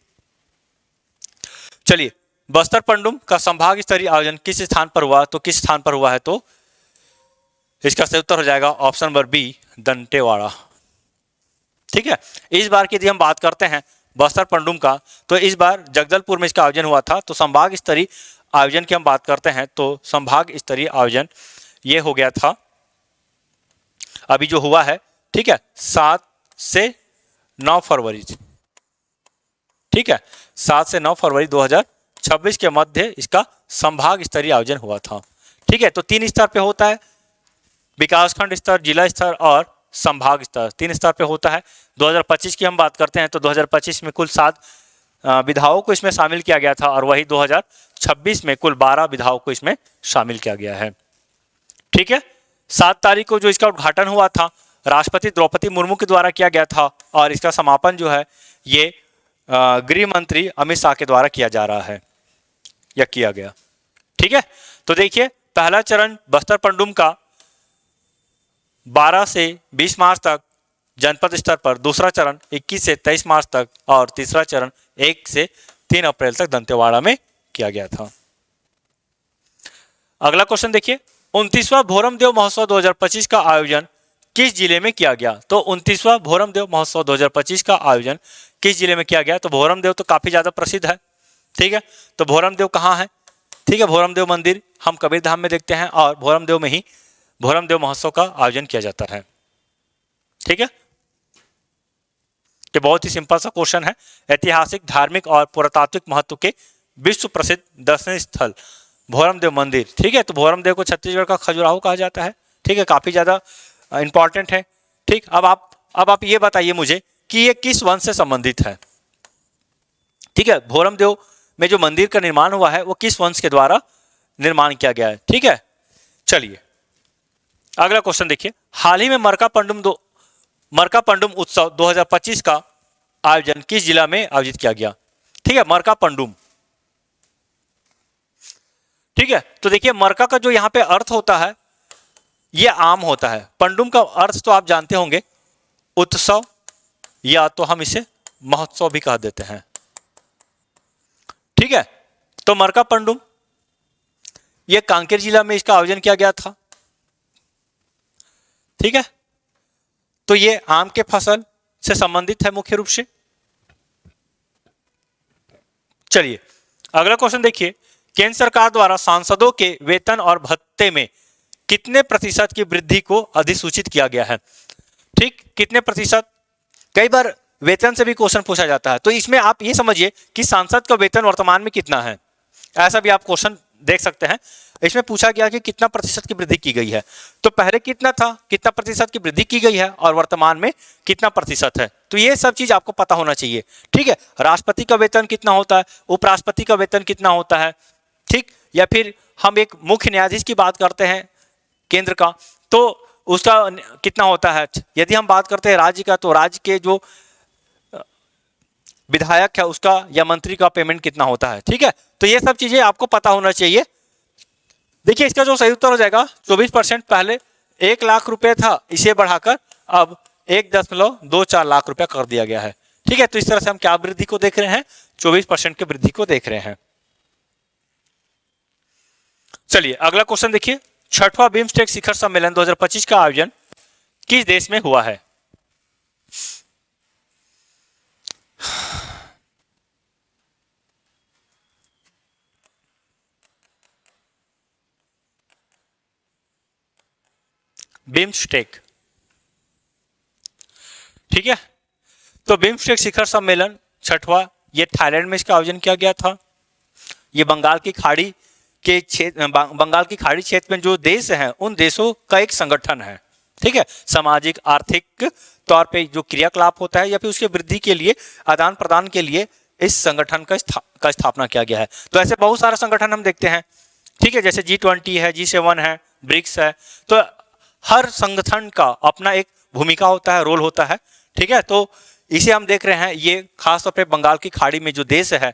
चलिए बस्तर पंडुम का संभाग स्तरीय आयोजन किस स्थान पर हुआ? तो किस स्थान पर हुआ है? तो इसका सही उत्तर हो जाएगा ऑप्शन नंबर बी, दंतेवाड़ा। ठीक है, इस बार की यदि हम बात करते हैं बस्तर पंडुम का, तो इस बार जगदलपुर में इसका आयोजन हुआ था। तो संभाग स्तरीय आयोजन की हम बात करते हैं, तो संभाग स्तरीय आयोजन ये हो गया था अभी जो हुआ है। ठीक है, 7 से 9 फरवरी। ठीक है, 7 से 9 फरवरी 2026 के मध्य इसका संभाग स्तरीय आयोजन हुआ था। ठीक है, तो 3 स्तर पे होता है, विकासखंड स्तर, जिला स्तर और संभाग स्तर, 3 स्तर पे होता है। 2025 की हम बात करते हैं तो 2025 में कुल 7 विधाओं को इसमें शामिल किया गया था, और वही 2026 में कुल 12 विधाओं को इसमें शामिल किया गया है। ठीक है, 7 तारीख को जो इसका उद्घाटन हुआ था राष्ट्रपति द्रौपदी मुर्मू के द्वारा किया गया था, और इसका समापन जो है ये गृह मंत्री अमित शाह के द्वारा किया जा रहा है या किया गया। ठीक है, तो देखिए पहला चरण बस्तर पंडुम का 12 से 20 मार्च तक जनपद स्तर पर, दूसरा चरण 21 से 23 मार्च तक और तीसरा चरण 1 से 3 अप्रैल तक दंतेवाड़ा में किया गया था। अगला क्वेश्चन देखिए, 29वां भोरमदेव महोत्सव 2025 का आयोजन किस जिले में किया गया? तो 29वां भोरमदेव महोत्सव 2025 का आयोजन किस जिले में किया गया? तो भोरमदेव तो काफी ज्यादा प्रसिद्ध है। ठीक है, तो भोरमदेव कहाँ है? ठीक है, भोरमदेव मंदिर हम कबीरधाम में देखते हैं और भोरमदेव में ही भोरमदेव महोत्सव का आयोजन किया जाता है। ठीक है, ये बहुत ही सिंपल सा क्वेश्चन है। ऐतिहासिक, धार्मिक और पुरातात्विक महत्व के विश्व प्रसिद्ध दर्शनीय स्थल भोरमदेव मंदिर। ठीक है, तो भोरमदेव को छत्तीसगढ़ का खजुराहो कहा जाता है। ठीक है, काफी ज्यादा इंपॉर्टेंट है। ठीक, अब आप ये बताइए मुझे कि ये किस वंश से संबंधित है? ठीक है, भोरमदेव में जो मंदिर का निर्माण हुआ है वो किस वंश के द्वारा निर्माण किया गया है? ठीक है, चलिए अगला क्वेश्चन देखिए, हाल ही में मरका पंडुम उत्सव 2025 का आयोजन किस जिला में आयोजित किया गया? ठीक है, मरका पंडुम। ठीक है, तो देखिए मरका का जो यहाँ पे अर्थ होता है ये आम होता है। पंडुम का अर्थ तो आप जानते होंगे, उत्सव या तो हम इसे महोत्सव भी कह देते हैं। ठीक है, तो मरका पंडुम ये कांकेर जिला में इसका आयोजन किया गया था। ठीक है, तो ये आम के फसल से संबंधित है मुख्य रूप से। चलिए अगला क्वेश्चन देखिए, केंद्र सरकार द्वारा सांसदों के वेतन और भत्ते में कितने प्रतिशत की वृद्धि को अधिसूचित किया गया है? ठीक, कितने प्रतिशत? कई बार वेतन से भी क्वेश्चन पूछा जाता है, तो इसमें आप ये समझिए कि सांसद का वेतन वर्तमान में कितना है, ऐसा भी आप क्वेश्चन देख सकते हैं। इसमें पूछा गया कि कितना प्रतिशत की वृद्धि की गई है, तो पहले कितना था, कितना प्रतिशत की वृद्धि की गई है और वर्तमान में कितना प्रतिशत है, तो ये सब चीज आपको पता होना चाहिए। ठीक है, राष्ट्रपति का वेतन कितना होता है, उपराष्ट्रपति का वेतन कितना होता है, ठीक, या फिर हम एक मुख्य न्यायाधीश की बात करते हैं केंद्र का, तो उसका कितना होता है। यदि हम बात करते हैं राज्य का, तो राज्य के जो विधायक है उसका या मंत्री का पेमेंट कितना होता है। ठीक है, तो ये सब चीजें आपको पता होना चाहिए। देखिए इसका जो सही उत्तर हो जाएगा 24%। पहले 1 लाख रुपए था, इसे बढ़ाकर अब 1.24 लाख रुपया कर दिया गया है। ठीक है, तो इस तरह से हम क्या वृद्धि को देख रहे हैं? 24% की वृद्धि को देख रहे हैं। चलिए अगला क्वेश्चन देखिए, 6वां बिम्स्टेक शिखर सम्मेलन 2025 का आयोजन किस देश में हुआ है? बिम्स्टेक। ठीक है, तो बिम्स्टेक शिखर सम्मेलन 6वां ये थाईलैंड में इसका आयोजन किया गया था। ये बंगाल की खाड़ी क्षेत्र में जो देश हैं उन देशों का एक संगठन है। ठीक है, सामाजिक आर्थिक तौर पे जो क्रियाकलाप होता है या फिर उसके वृद्धि के लिए, आदान प्रदान के लिए इस संगठन का स्थापना किया गया है। तो ऐसे बहुत सारे संगठन हम देखते हैं। ठीक है, जैसे G20 है, G7 है, ब्रिक्स है, तो हर संगठन का अपना एक भूमिका होता है, रोल होता है। ठीक है, तो इसे हम देख रहे हैं, ये खासतौर पे बंगाल की खाड़ी में जो देश है,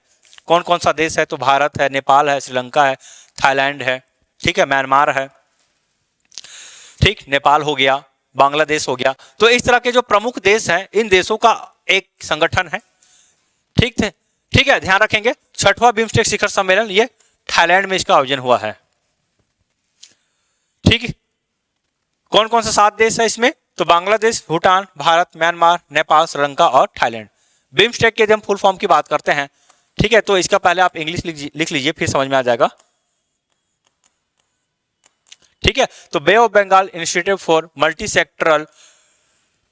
कौन कौन सा देश है, तो भारत है, नेपाल है, श्रीलंका है, थाईलैंड है, ठीक है, म्यांमार है, ठीक, नेपाल हो गया, बांग्लादेश हो गया। तो इस तरह के जो प्रमुख देश हैं, इन देशों का एक संगठन है। ठीक है, ध्यान रखेंगे 6वां बिम्स्टेक शिखर सम्मेलन ये थाईलैंड में इसका आयोजन हुआ है। ठीक, कौन कौन से 7 देश है इसमें? तो बांग्लादेश, भूटान, भारत, म्यांमार, नेपाल, श्रीलंका और थाईलैंड। बिम्स्टेक के जब फुल फॉर्म की बात करते हैं, ठीक है, तो इसका पहले आप इंग्लिश लिख लीजिए, फिर समझ में आ जाएगा। ठीक है, तो bay of Bengal institute for multi sectoral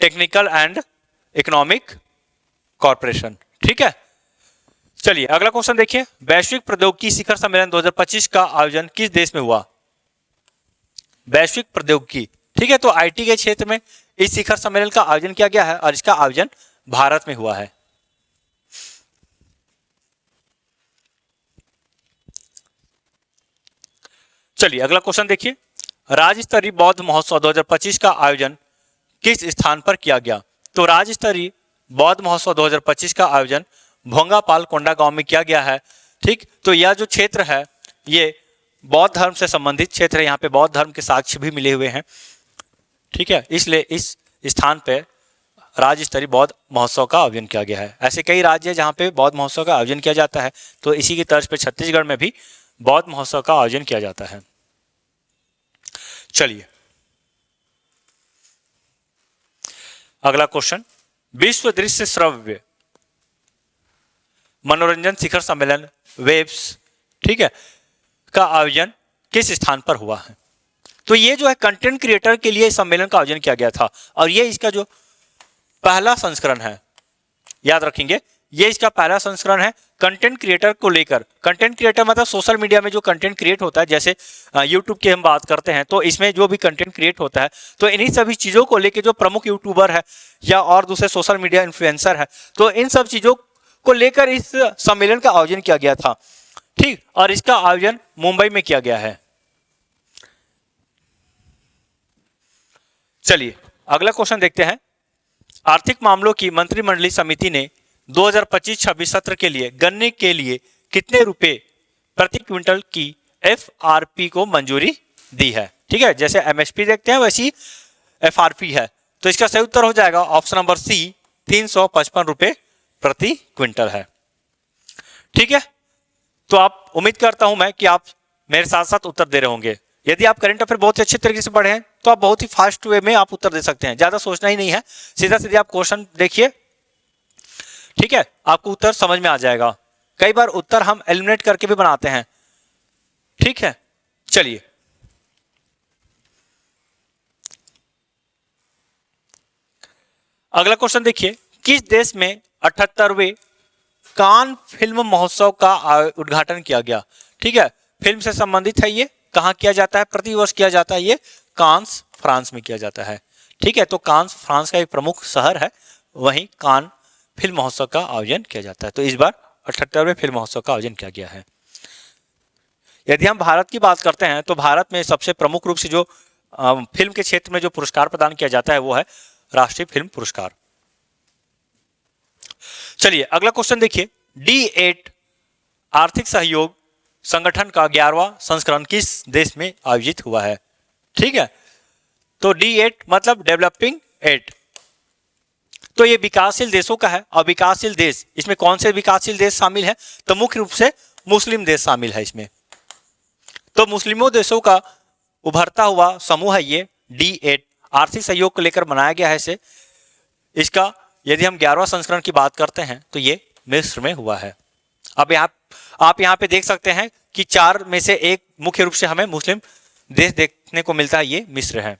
technical and economic corporation. ठीक है, चलिए अगला क्वेश्चन देखिए, वैश्विक प्रौद्योगिकी शिखर सम्मेलन 2025 का आयोजन किस देश में हुआ? वैश्विक प्रौद्योगिकी। ठीक है, तो आईटी के क्षेत्र में इस शिखर सम्मेलन का आयोजन किया गया है और इसका आयोजन भारत में हुआ है। चलिए अगला क्वेश्चन देखिए, राज्य स्तरीय बौद्ध महोत्सव 2025 का आयोजन किस स्थान पर किया गया? तो राज्य स्तरीय बौद्ध महोत्सव 2025 का आयोजन भोंगापाल कोंडागांव में किया गया है। ठीक, तो यह जो क्षेत्र है ये बौद्ध धर्म से संबंधित क्षेत्र है, यहाँ पे बौद्ध धर्म के साक्ष्य भी मिले हुए हैं। ठीक है, इसलिए इस स्थान पे राज्य स्तरीय बौद्ध महोत्सव का आयोजन किया गया है। ऐसे कई राज्य हैं जहाँ पे बौद्ध महोत्सव का आयोजन किया जाता है, तो इसी की तर्ज पे छत्तीसगढ़ में भी बौद्ध महोत्सव का आयोजन किया जाता है। चलिए अगला क्वेश्चन, विश्व दृश्य श्रव्य मनोरंजन शिखर सम्मेलन वेब्स, ठीक है, का आयोजन किस स्थान पर हुआ है? तो ये जो है कंटेंट क्रिएटर के लिए सम्मेलन का आयोजन किया गया था और ये इसका जो पहला संस्करण है, याद रखेंगे ये इसका पहला संस्करण है कंटेंट क्रिएटर को लेकर। कंटेंट क्रिएटर मतलब सोशल मीडिया में जो कंटेंट क्रिएट होता है, जैसे यूट्यूब की हम बात करते हैं तो इसमें जो भी कंटेंट क्रिएट होता है, तो इन्हीं सभी चीज़ों को लेकर जो प्रमुख यूट्यूबर है या और दूसरे सोशल मीडिया इन्फ्लुएंसर है, तो इन सब चीज़ों को लेकर इस सम्मेलन का आयोजन किया गया था। ठीक, और इसका आयोजन मुंबई में किया गया है। चलिए अगला क्वेश्चन देखते हैं, आर्थिक मामलों की मंत्रिमंडलीय समिति ने 2025-26 सत्र के लिए गन्ने के लिए कितने रुपए प्रति क्विंटल की एफआरपी को मंजूरी दी है? ठीक है, जैसे एमएसपी देखते हैं वैसी एफआरपी है, तो इसका सही उत्तर हो जाएगा ऑप्शन नंबर सी, 355 रुपए प्रति क्विंटल है। ठीक है, तो आप उम्मीद करता हूं मैं कि आप मेरे साथ साथ उत्तर दे रहे होंगे। यदि आप करंट अफेयर बहुत ही अच्छे तरीके से पढ़े हैं तो आप बहुत ही फास्ट वे में आप उत्तर दे सकते हैं, ज्यादा सोचना ही नहीं है, सीधा सीधे आप क्वेश्चन देखिए। ठीक है, आपको उत्तर समझ में आ जाएगा। कई बार उत्तर हम एलिमिनेट करके भी बनाते हैं। ठीक है, चलिए अगला क्वेश्चन देखिए, किस देश में 78वें कान फिल्म महोत्सव का उद्घाटन किया गया? ठीक है, फिल्म से संबंधित है, ये कहाँ किया जाता है? प्रतिवर्ष किया जाता है, ये कांस फ्रांस में किया जाता है। ठीक है, तो कांस फ्रांस का एक प्रमुख शहर है, वहीं कान फिल्म महोत्सव का आयोजन किया जाता है। तो इस बार 78वें फिल्म महोत्सव का आयोजन किया गया है। यदि हम भारत की बात करते हैं तो भारत में सबसे प्रमुख रूप से जो फिल्म के क्षेत्र में जो पुरस्कार प्रदान किया जाता है वो है राष्ट्रीय फिल्म पुरस्कार। चलिए अगला क्वेश्चन देखिए, D8 आर्थिक सहयोग संगठन का 11वां संस्करण किस देश में आयोजित हुआ है? ठीक है, तो D8 मतलब डेवलपिंग 8, तो ये विकासशील देशों का है। और विकासशील देश, इसमें कौन से विकासशील देश शामिल है? तो मुख्य रूप से मुस्लिम देश शामिल है इसमें। तो मुस्लिमों देशों का उभरता हुआ समूह है ये D8, आर्थिक सहयोग को लेकर बनाया गया है इसे। इसका यदि हम 11वां संस्करण की बात करते हैं तो ये मिस्र में हुआ है। अब आप यहाँ पे देख सकते हैं कि 4 में से एक मुख्य रूप से हमें मुस्लिम देश देखने को मिलता है, ये मिस्र है।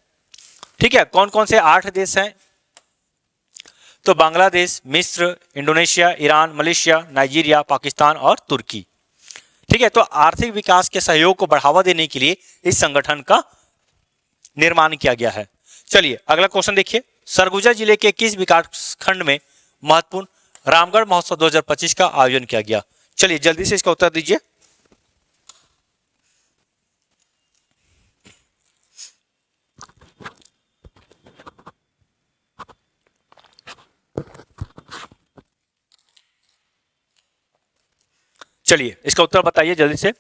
ठीक है, कौन कौन से 8 देश हैं? तो बांग्लादेश, मिस्र, Indonesia, Iran, Malaysia, Nigeria, Pakistan और तुर्की। ठीक है, तो आर्थिक विकास के सहयोग को बढ़ावा देने के लिए इस संगठन का निर्माण किया गया है। चलिए अगला क्वेश्चन देखिए, सरगुजा जिले के किस विकास खंड में महत्वपूर्ण रामगढ़ महोत्सव 2025 का आयोजन किया गया? चलिए जल्दी से इसका उत्तर दीजिए। चलिए इसका उत्तर बताइए जल्दी से।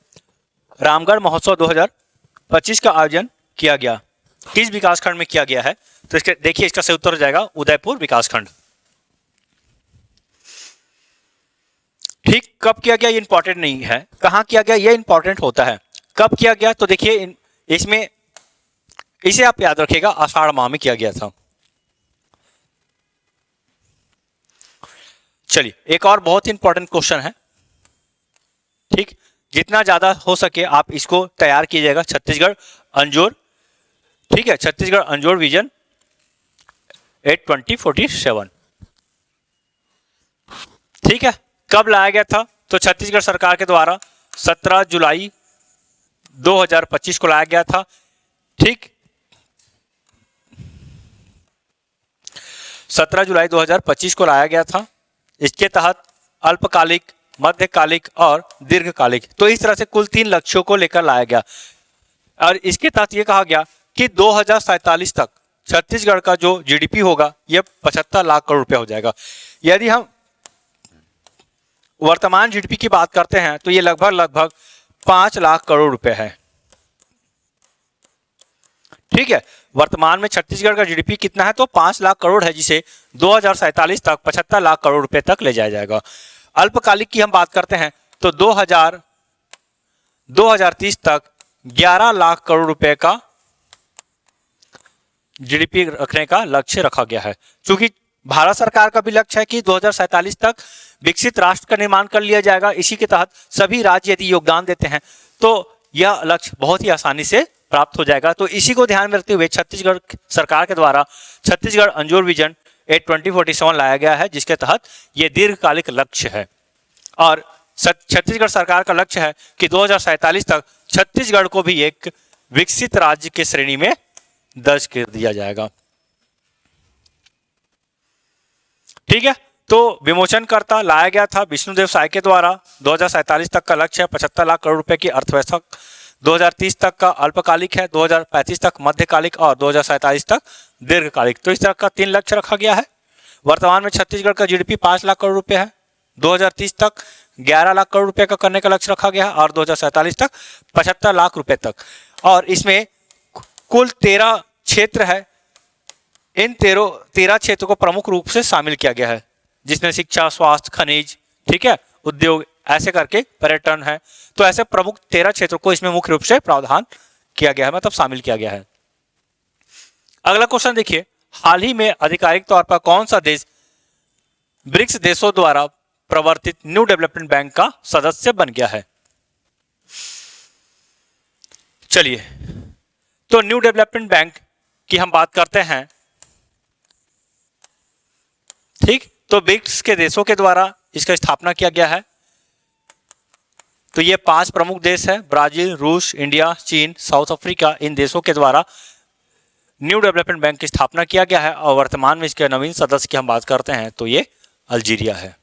रामगढ़ महोत्सव 2025 का आयोजन किया गया किस विकासखंड में किया गया है? तो इसके देखिए इसका सही उत्तर हो जाएगा उदयपुर विकासखंड। ठीक, कब किया गया ये इंपॉर्टेंट नहीं है, कहां किया गया ये इंपॉर्टेंट होता है। कब किया गया? तो देखिए इसमें इसे आप याद रखिएगा, आषाढ़ माह में किया गया था। चलिए एक और बहुत ही इंपॉर्टेंट क्वेश्चन है। ठीक, जितना ज्यादा हो सके आप इसको तैयार कीजिएगा। छत्तीसगढ़ अंजोर, ठीक है, छत्तीसगढ़ अंजोर विजन 8/2047। ठीक है, कब लाया गया था? तो छत्तीसगढ़ सरकार के द्वारा 17 जुलाई 2025 को लाया गया था। ठीक, 17 जुलाई 2025 को लाया गया था। इसके तहत अल्पकालिक, मध्यकालिक और दीर्घकालिक, तो इस तरह से कुल 3 लक्ष्यों को लेकर लाया गया। और इसके तहत यह कहा गया कि 2047 तक छत्तीसगढ़ का जो जीडीपी होगा यह 75 लाख करोड़ रुपया हो जाएगा। यदि हम वर्तमान जीडीपी की बात करते हैं तो ये लगभग 5 लाख करोड़ रुपए है। ठीक है, वर्तमान में छत्तीसगढ़ का जीडीपी कितना है तो 5 लाख करोड़ है, जिसे 2047 तक 75 लाख करोड़ रुपए तक ले जाया जाएगा। अल्पकालिक की हम बात करते हैं तो 2030 तक 11 लाख करोड़ रुपए का जीडीपी रखने का लक्ष्य रखा गया है। क्योंकि भारत सरकार का भी लक्ष्य है कि 2047 तक विकसित राष्ट्र का निर्माण कर लिया जाएगा। इसी के तहत सभी राज्य यदि योगदान देते हैं तो यह लक्ष्य बहुत ही आसानी से प्राप्त हो जाएगा। तो इसी को ध्यान में रखते हुए छत्तीसगढ़ सरकार के द्वारा छत्तीसगढ़ अंजोर विजन 2047 लाया गया है, जिसके तहत यह दीर्घकालिक लक्ष्य है। और छत्तीसगढ़ सरकार का लक्ष्य है कि 2047 तक छत्तीसगढ़ को भी एक विकसित राज्य की श्रेणी में दर्ज कर दिया जाएगा। ठीक है, तो विमोचनकर्ता लाया गया था विष्णुदेव साय के द्वारा। 2047 तक का लक्ष्य है 75 लाख करोड़ रुपए की अर्थव्यवस्था, 2030 तक का अल्पकालिक है, 2035 तक मध्यकालिक और 2047 तक दीर्घकालिक। तो इस तरह का 3 लक्ष्य रखा गया है। वर्तमान में छत्तीसगढ़ का जीडीपी 5 लाख करोड़ रुपए है, 2030 तक 11 लाख करोड़ रुपए का करने का लक्ष्य रखा गया है और 2047 तक 75 लाख रुपए तक। और इसमें कुल 13 क्षेत्र है। इन 13 क्षेत्रों को प्रमुख रूप से शामिल किया गया है, जिसमें शिक्षा, स्वास्थ्य, खनिज, ठीक है, उद्योग, ऐसे करके पर्यटन है। तो ऐसे प्रमुख 13 क्षेत्रों को इसमें मुख्य रूप से प्रावधान किया गया है, मतलब शामिल किया गया है। अगला क्वेश्चन देखिए, हाल ही में आधिकारिक तौर पर कौन सा देश ब्रिक्स देशों द्वारा प्रवर्तित न्यू डेवलपमेंट बैंक का सदस्य बन गया है? चलिए, तो न्यू डेवलपमेंट बैंक की हम बात करते हैं। ठीक, तो ब्रिक्स के देशों के द्वारा इसका स्थापना किया गया है। तो ये 5 प्रमुख देश है, ब्राजील, रूस, इंडिया, चीन, साउथ अफ्रीका। इन देशों के द्वारा न्यू डेवलपमेंट बैंक की स्थापना किया गया है। और वर्तमान में इसके नवीन सदस्य की हम बात करते हैं तो ये अल्जीरिया है।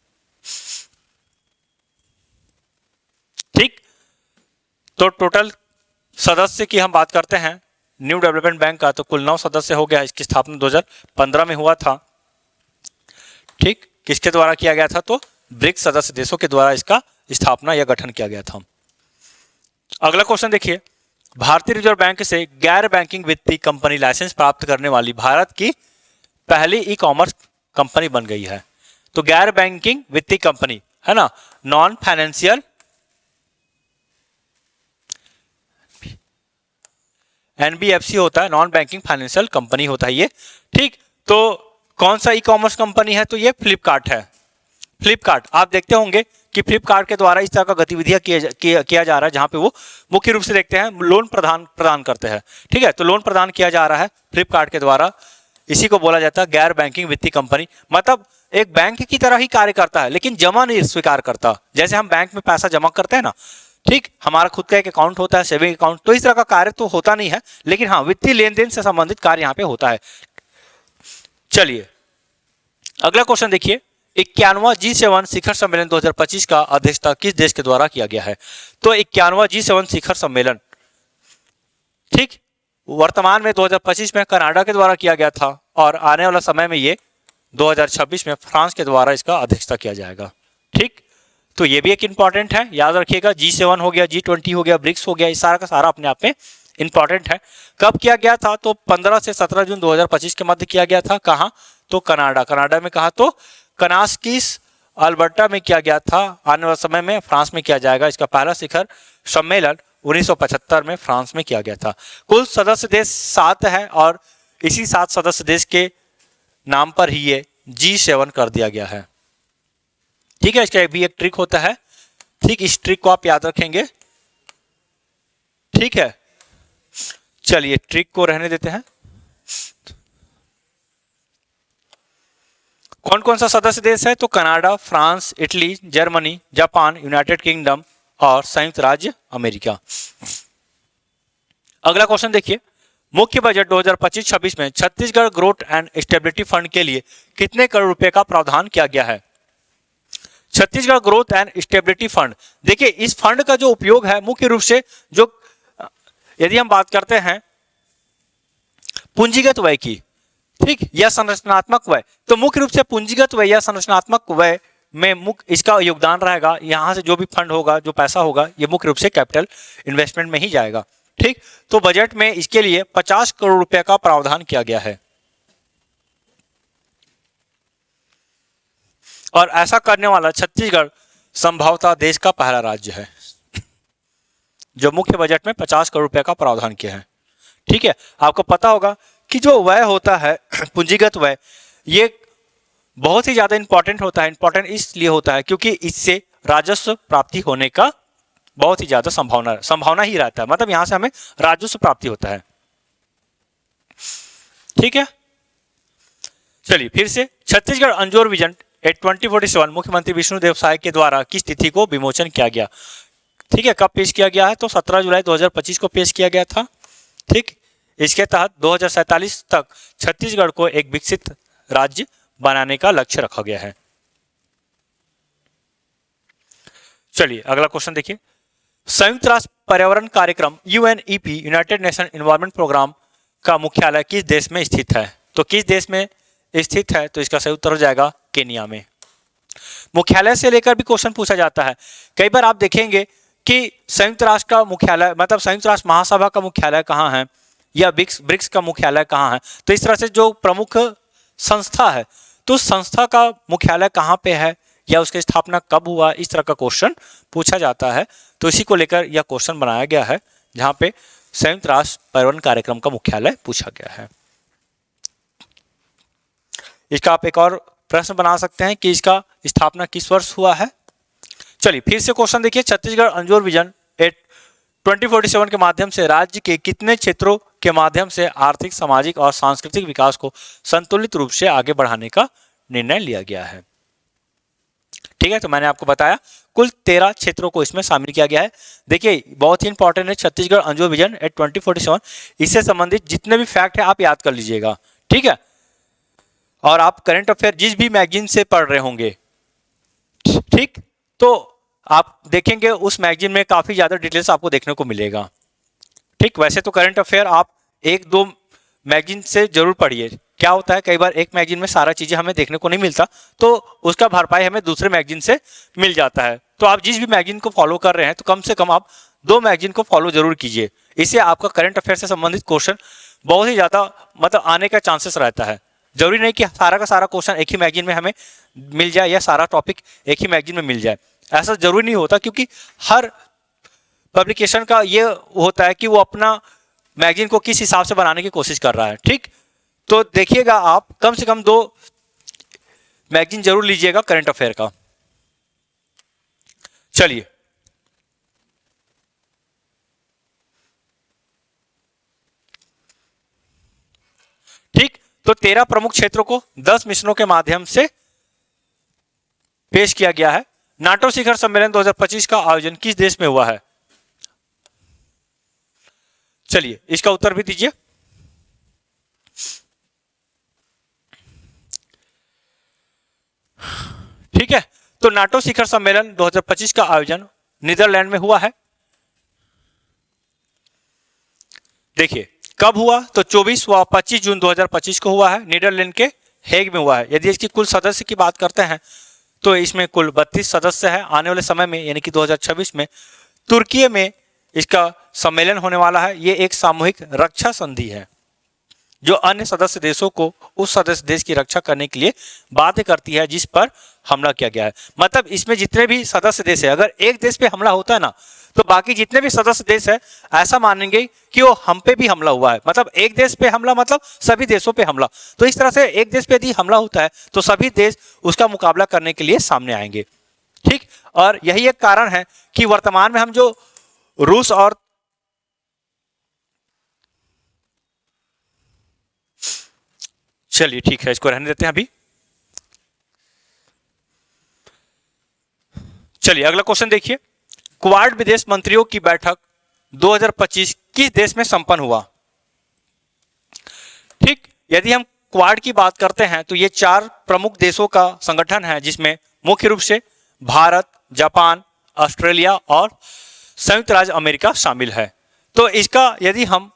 ठीक, तो टोटल सदस्य की हम बात करते हैं न्यू डेवलपमेंट बैंक का, तो कुल 9 सदस्य हो गया। इसकी स्थापना 2015 में हुआ था। ठीक, किसके द्वारा किया गया था तो ब्रिक्स सदस्य देशों के द्वारा इसका स्थापना या गठन किया गया था। अगला क्वेश्चन देखिए, भारतीय रिजर्व बैंक से गैर बैंकिंग वित्तीय कंपनी लाइसेंस प्राप्त करने वाली भारत की पहली ई कॉमर्स कंपनी बन गई है। तो गैर बैंकिंग वित्तीय कंपनी है ना, नॉन फाइनेंशियल, एनबीएफसी होता है, नॉन बैंकिंग फाइनेंशियल कंपनी होता है ये। ठीक, तो कौन सा ई कॉमर्स कंपनी है तो ये फ्लिपकार्ट है। फ्लिपकार्ट, आप देखते होंगे कि फ्लिपकार्ट के द्वारा इस तरह का गतिविधियां किया जा रहा है, जहां पे वो मुख्य रूप से देखते हैं लोन प्रदान करते हैं। ठीक है, तो लोन प्रदान किया जा रहा है फ्लिपकार्ट के द्वारा। इसी को बोला जाता है गैर बैंकिंग वित्तीय कंपनी। मतलब एक बैंक की तरह ही कार्य करता है, लेकिन जमा नहीं स्वीकार करता। जैसे हम बैंक में पैसा जमा करते हैं ना, ठीक, हमारा खुद का एक अकाउंट होता है, सेविंग अकाउंट, तो इस तरह का कार्य तो होता नहीं है, लेकिन हाँ, वित्तीय लेन देन से संबंधित कार्य यहाँ पे होता है। चलिए, अगला क्वेश्चन देखिए, 51वां G7 शिखर सम्मेलन 2025 का अध्यक्षता किस देश के द्वारा किया गया है? तो 51वां G7 शिखर सम्मेलन, ठीक, वर्तमान में 2025 में कनाडा के द्वारा किया गया था और आने वाला समय में ये 2026 में फ्रांस के द्वारा इसका अध्यक्षता किया जाएगा। ठीक, तो ये भी एक इंपॉर्टेंट है, याद रखिएगा। G7 हो गया, G20 हो गया, ब्रिक्स हो गया, इस सारा का सारा अपने आप में इंपॉर्टेंट है। कब किया गया था तो 15 से 17 जून 2025 के मध्य किया गया था। कहाँ तो कनाडा में कहा तो कनास्किस अल्बर्टा में किया गया था। आने वाले समय में फ्रांस में किया जाएगा। इसका पहला शिखर सम्मेलन 1975 में फ्रांस में किया गया था। कुल सदस्य देश 7 है और इसी 7 सदस्य देश के नाम पर ही ये G7 कर दिया गया है। ठीक है, इसका भी एक ट्रिक होता है। ठीक, इस ट्रिक को आप याद रखेंगे। ठीक है, चलिए ट्रिक को रहने देते हैं। कौन कौन सा सदस्य देश है तो Canada, France, Italy, Germany, Japan, United kingdom और संयुक्त राज्य अमेरिका। अगला क्वेश्चन देखिए, मुख्य बजट 2025-26 में Chhattisgarh growth and stability fund के लिए कितने करोड़ रुपए का प्रावधान किया गया है? Chhattisgarh growth and stability fund, देखिए इस फंड का जो उपयोग है मुख्य रूप से जो, यदि हम बात करते हैं पूंजीगत व्यय की, ठीक, या संरचनात्मक व्यय, तो मुख्य रूप से पूंजीगत व्यय या संरचनात्मक व्यय में मुख्य इसका योगदान रहेगा, यहाँ से जो भी फंड होगा, जो पैसा होगा, ये मुख्य रूप से कैपिटल इन्वेस्टमेंट में ही जाएगा। ठीक, तो बजट में इसके लिए 50 करोड़ रुपए का प्रावधान किया गया है और ऐसा करने वाला छत्तीसगढ़ संभवतः देश का पहला राज्य है जो मुख्य बजट में 50 करोड़ रुपए का प्रावधान किया है। ठीक है, आपको पता होगा कि जो व्यय होता है पूंजीगत व्यय, ये बहुत ही ज्यादा इंपॉर्टेंट होता है। इंपॉर्टेंट इसलिए होता है क्योंकि इससे राजस्व प्राप्ति होने का बहुत ही ज्यादा संभावना ही रहता है, मतलब यहां से हमें राजस्व प्राप्ति होता है। ठीक है, चलिए फिर से छत्तीसगढ़ अंजोर विजन 2047 मुख्यमंत्री विष्णुदेव साय के द्वारा किस तिथि को विमोचन किया गया? ठीक है, कब पेश किया गया है? तो 17 जुलाई 2025 को पेश किया गया था। ठीक, इसके तहत 2047 तक छत्तीसगढ़ को एक विकसित राज्य बनाने का लक्ष्य रखा गया है। चलिए अगला क्वेश्चन देखिए, संयुक्त राष्ट्र पर्यावरण कार्यक्रम UNEP United Nation Environment Program का मुख्यालय किस देश में स्थित है? तो किस देश में स्थित है? तो इसका सही उत्तर हो जाएगा केनिया में। मुख्यालय से लेकर भी क्वेश्चन पूछा जाता है। कई बार आप देखेंगे कि संयुक्त राष्ट्र का मुख्यालय, मतलब संयुक्त राष्ट्र महासभा का मुख्यालय कहाँ है या ब्रिक्स का मुख्यालय कहाँ है, तो इस तरह से जो प्रमुख संस्था है तो उस संस्था का मुख्यालय कहाँ पे है या उसकी स्थापना कब हुआ, इस तरह का क्वेश्चन पूछा जाता है। तो इसी को लेकर यह क्वेश्चन बनाया गया है जहाँ पे संयुक्त राष्ट्र पर्यावरण कार्यक्रम का मुख्यालय पूछा गया है। इसका आप एक और प्रश्न बना सकते हैं कि इसका स्थापना किस वर्ष हुआ है। चलिए फिर से क्वेश्चन देखिए, छत्तीसगढ़ अंजोर विजन 2047 के माध्यम से राज्य के कितने क्षेत्रों के माध्यम से आर्थिक, सामाजिक और सांस्कृतिक विकास को संतुलित रूप से आगे बढ़ाने का निर्णय लिया गया है? ठीक है, तो मैंने आपको बताया कुल 13 क्षेत्रों को इसमें शामिल किया गया है। देखिए बहुत ही इंपॉर्टेंट है छत्तीसगढ़ अंजोर विजन 2047, इससे संबंधित जितने भी फैक्ट है आप याद कर लीजिएगा। ठीक है, और आप करंट अफेयर जिस भी मैगजीन से पढ़ रहे होंगे, ठीक, तो आप देखेंगे उस मैगजीन में काफी ज्यादा डिटेल्स आपको देखने को मिलेगा। ठीक, वैसे तो करंट अफेयर आप एक दो मैगजीन से जरूर पढ़िए। क्या होता है कई बार एक मैगजीन में सारा चीजें हमें देखने को नहीं मिलता, तो उसका भरपाई हमें दूसरे मैगजीन से मिल जाता है। तो आप जिस भी मैगजीन को फॉलो कर रहे हैं तो कम से कम आप 2 मैगजीन को फॉलो जरूर कीजिए। इससे आपका करंट अफेयर से संबंधित क्वेश्चन बहुत ही ज्यादा मतलब आने का चांसेस रहता है। जरूरी नहीं कि सारा का सारा क्वेश्चन एक ही मैगजीन में हमें मिल जाए या सारा टॉपिक एक ही मैगजीन में मिल जाए, ऐसा जरूरी नहीं होता, क्योंकि हर पब्लिकेशन का ये होता है कि वो अपना मैगजीन को किस हिसाब से बनाने की कोशिश कर रहा है। ठीक, तो देखिएगा आप कम से कम 2 मैगजीन जरूर लीजिएगा करंट अफेयर का। चलिए ठीक, तो 13 प्रमुख क्षेत्रों को 10 मिशनों के माध्यम से पेश किया गया है। नाटो शिखर सम्मेलन 2025 का आयोजन किस देश में हुआ है? चलिए इसका उत्तर भी दीजिए। ठीक है, तो नाटो शिखर सम्मेलन 2025 का आयोजन नीदरलैंड में हुआ है। देखिए कब हुआ, तो 24 व 25 जून 2025 को हुआ है, नीदरलैंड के हेग में हुआ है। यदि इसकी कुल सदस्य की बात करते हैं तो इसमें कुल 32 सदस्य हैं। आने वाले समय में यानी कि 2026 में तुर्की में इसका सम्मेलन होने वाला है। ये एक सामूहिक रक्षा संधि है जो अन्य सदस्य देशों को उस सदस्य देश की रक्षा करने के लिए बाध्य करती है जिस पर हमला किया गया है। मतलब इसमें जितने भी सदस्य देश है, अगर एक देश पे हमला होता है ना, तो बाकी जितने भी सदस्य देश है ऐसा मानेंगे कि वो हम पे भी हमला हुआ है। मतलब एक देश पे हमला मतलब सभी देशों पे हमला। तो इस तरह से एक देश पे यदि हमला होता है तो सभी देश उसका मुकाबला करने के लिए सामने आएंगे। ठीक, और यही एक कारण है कि वर्तमान में हम जो रूस और चलिए ठीक है, इसको रहने देते हैं अभी। चलिए अगला क्वेश्चन देखिए, क्वाड विदेश मंत्रियों की बैठक 2025 किस देश में संपन्न हुआ? ठीक, यदि हम क्वाड की बात करते हैं तो ये 4 प्रमुख देशों का संगठन है जिसमें मुख्य रूप से भारत, जापान, ऑस्ट्रेलिया और संयुक्त राज्य अमेरिका शामिल है। तो इसका यदि हम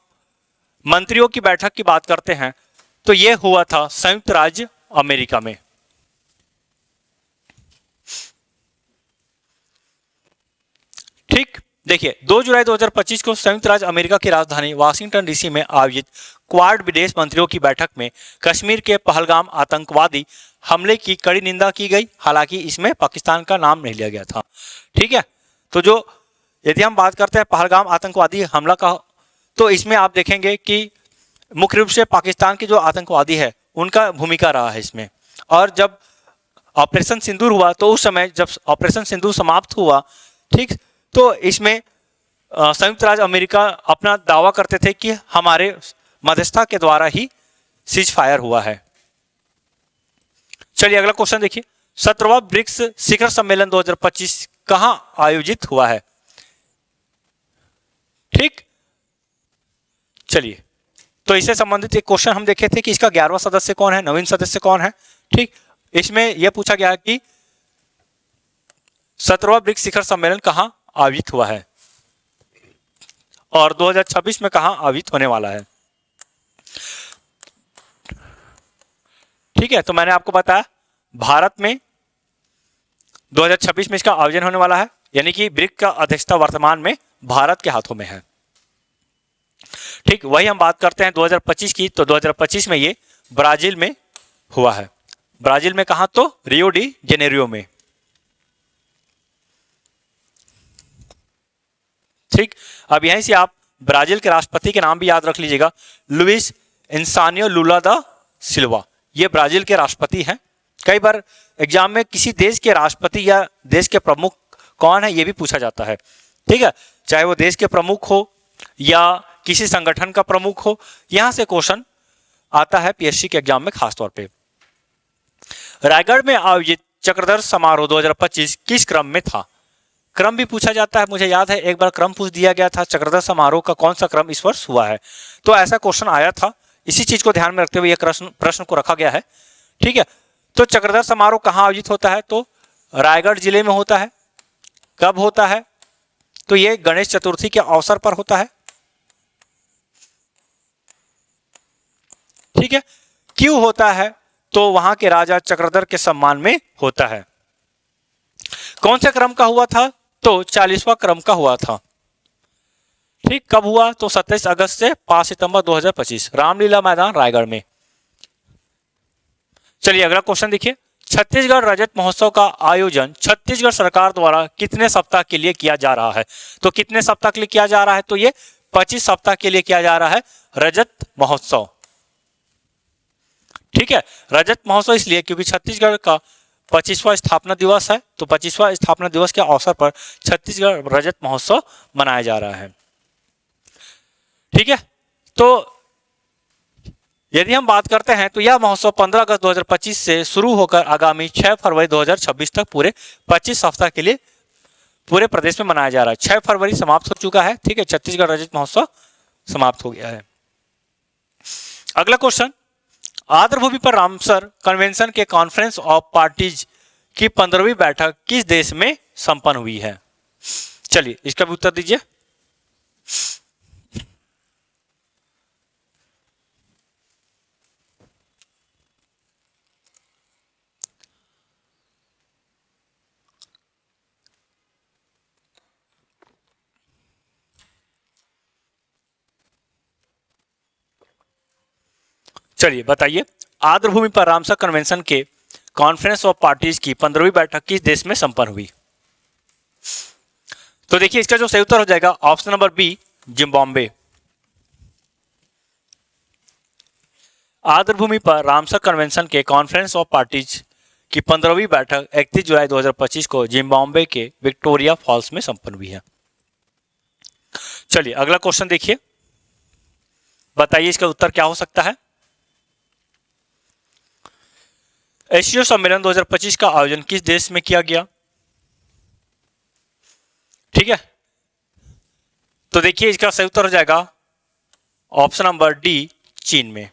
मंत्रियों की बैठक की बात करते हैं तो यह हुआ था संयुक्त राज्य अमेरिका में। ठीक, देखिए 2 जुलाई 2025 को संयुक्त राज्य अमेरिका की राजधानी वाशिंगटन डीसी में आयोजित क्वाड विदेश मंत्रियों की बैठक में कश्मीर के पहलगाम आतंकवादी हमले की कड़ी निंदा की गई। हालांकि इसमें पाकिस्तान का नाम नहीं लिया गया था। ठीक है, तो जो यदि हम बात करते हैं पहलगाम आतंकवादी हमला का, तो इसमें आप देखेंगे कि मुख्य रूप से पाकिस्तान के जो आतंकवादी है उनका भूमिका रहा है इसमें। और जब ऑपरेशन सिंदूर हुआ तो उस समय जब ऑपरेशन सिंदूर समाप्त हुआ, ठीक, तो इसमें संयुक्त राज्य अमेरिका अपना दावा करते थे कि हमारे मध्यस्थता के द्वारा ही सीज फायर हुआ है। चलिए अगला क्वेश्चन देखिए, 17वां ब्रिक्स शिखर सम्मेलन 2025 कहां आयोजित हुआ है? ठीक, चलिए तो इससे संबंधित एक क्वेश्चन हम देखे थे कि इसका 11वां सदस्य कौन है, नवीन सदस्य कौन है। ठीक, इसमें यह पूछा गया कि 17वां ब्रिक्स शिखर सम्मेलन कहां आयोजित हुआ है और 2026 में कहां आयोजित होने वाला है। ठीक है, तो मैंने आपको बताया भारत में 2026 में इसका आयोजन होने वाला है, यानी कि ब्रिक्स का अध्यक्षता वर्तमान में भारत के हाथों में है। ठीक, वही हम बात करते हैं 2025 की, तो 2025 में ये ब्राजील में हुआ है। ब्राजील में कहां? तो रियो डी जेनेरियो में। ठीक, अब यहीं से आप ब्राजील के राष्ट्रपति के नाम भी याद रख लीजिएगा, लुइस इनासियो लुला दा सिल्वा। ये ब्राजील के राष्ट्रपति हैं। कई बार एग्जाम में किसी देश के राष्ट्रपति या देश के प्रमुख कौन है ये भी पूछा जाता है। ठीक है, चाहे वो देश के प्रमुख हो या किसी संगठन का प्रमुख हो, यहां से क्वेश्चन आता है पीएससी के एग्जाम में खास तौर पे। रायगढ़ में आयोजित चक्रधर समारोह 2025 किस क्रम में था? क्रम भी पूछा जाता है, मुझे याद है एक बार क्रम पूछ दिया गया था, चक्रधर समारोह का कौन सा क्रम इस वर्ष हुआ है, तो ऐसा क्वेश्चन आया था। इसी चीज को ध्यान में रखते हुए यह प्रश्न को रखा गया है। ठीक है, तो चक्रधर समारोह कहां आयोजित होता है? तो रायगढ़ जिले में होता है। कब होता है? तो यह गणेश चतुर्थी के अवसर पर होता है। ठीक है, क्यों होता है? तो वहां के राजा चक्रधर के सम्मान में होता है। कौन से क्रम का हुआ था? तो 40वां क्रम का हुआ था। ठीक, कब हुआ? तो 27 अगस्त से 5 सितंबर 2025, रामलीला मैदान रायगढ़ में। चलिए अगला क्वेश्चन देखिए, छत्तीसगढ़ रजत महोत्सव का आयोजन छत्तीसगढ़ सरकार द्वारा कितने सप्ताह के लिए किया जा रहा है? तो कितने सप्ताह के लिए किया जा रहा है? तो ये 25 सप्ताह के लिए किया जा रहा है रजत महोत्सव। ठीक है, रजत महोत्सव इसलिए क्योंकि छत्तीसगढ़ का 25वां स्थापना दिवस है, तो 25वां स्थापना दिवस के अवसर पर छत्तीसगढ़ रजत महोत्सव मनाया जा रहा है। ठीक है, तो यदि हम बात करते हैं तो यह महोत्सव 15 अगस्त 2025 से शुरू होकर आगामी 6 फरवरी 2026 तक पूरे 25 सप्ताह के लिए पूरे प्रदेश में मनाया जा रहा है। 6 फरवरी समाप्त हो चुका है। ठीक है, छत्तीसगढ़ रजत महोत्सव समाप्त हो गया है। अगला क्वेश्चन, आर्द्रभूमि पर रामसर कन्वेंशन के कॉन्फ्रेंस ऑफ पार्टीज की 15वीं बैठक किस देश में संपन्न हुई है? चलिए इसका भी उत्तर दीजिए। चलिए बताइए, आर्द्रभूमि पर रामसर कन्वेंशन के कॉन्फ्रेंस ऑफ पार्टीज की 15वीं बैठक किस देश में संपन्न हुई? तो देखिए इसका जो सही उत्तर हो जाएगा ऑप्शन नंबर बी, जिम्बाब्वे। आर्द्रभूमि पर रामसर कन्वेंशन के कॉन्फ्रेंस ऑफ पार्टीज की 15वीं बैठक 31 जुलाई 2025 को जिम्बाब्वे के विक्टोरिया फॉल्स में संपन्न हुई है। चलिए अगला क्वेश्चन देखिए, बताइए इसका उत्तर क्या हो सकता है? एशिया सम्मेलन 2025 का आयोजन किस देश में किया गया? ठीक है, तो देखिए इसका सही उत्तर हो जाएगा ऑप्शन नंबर डी, चीन में।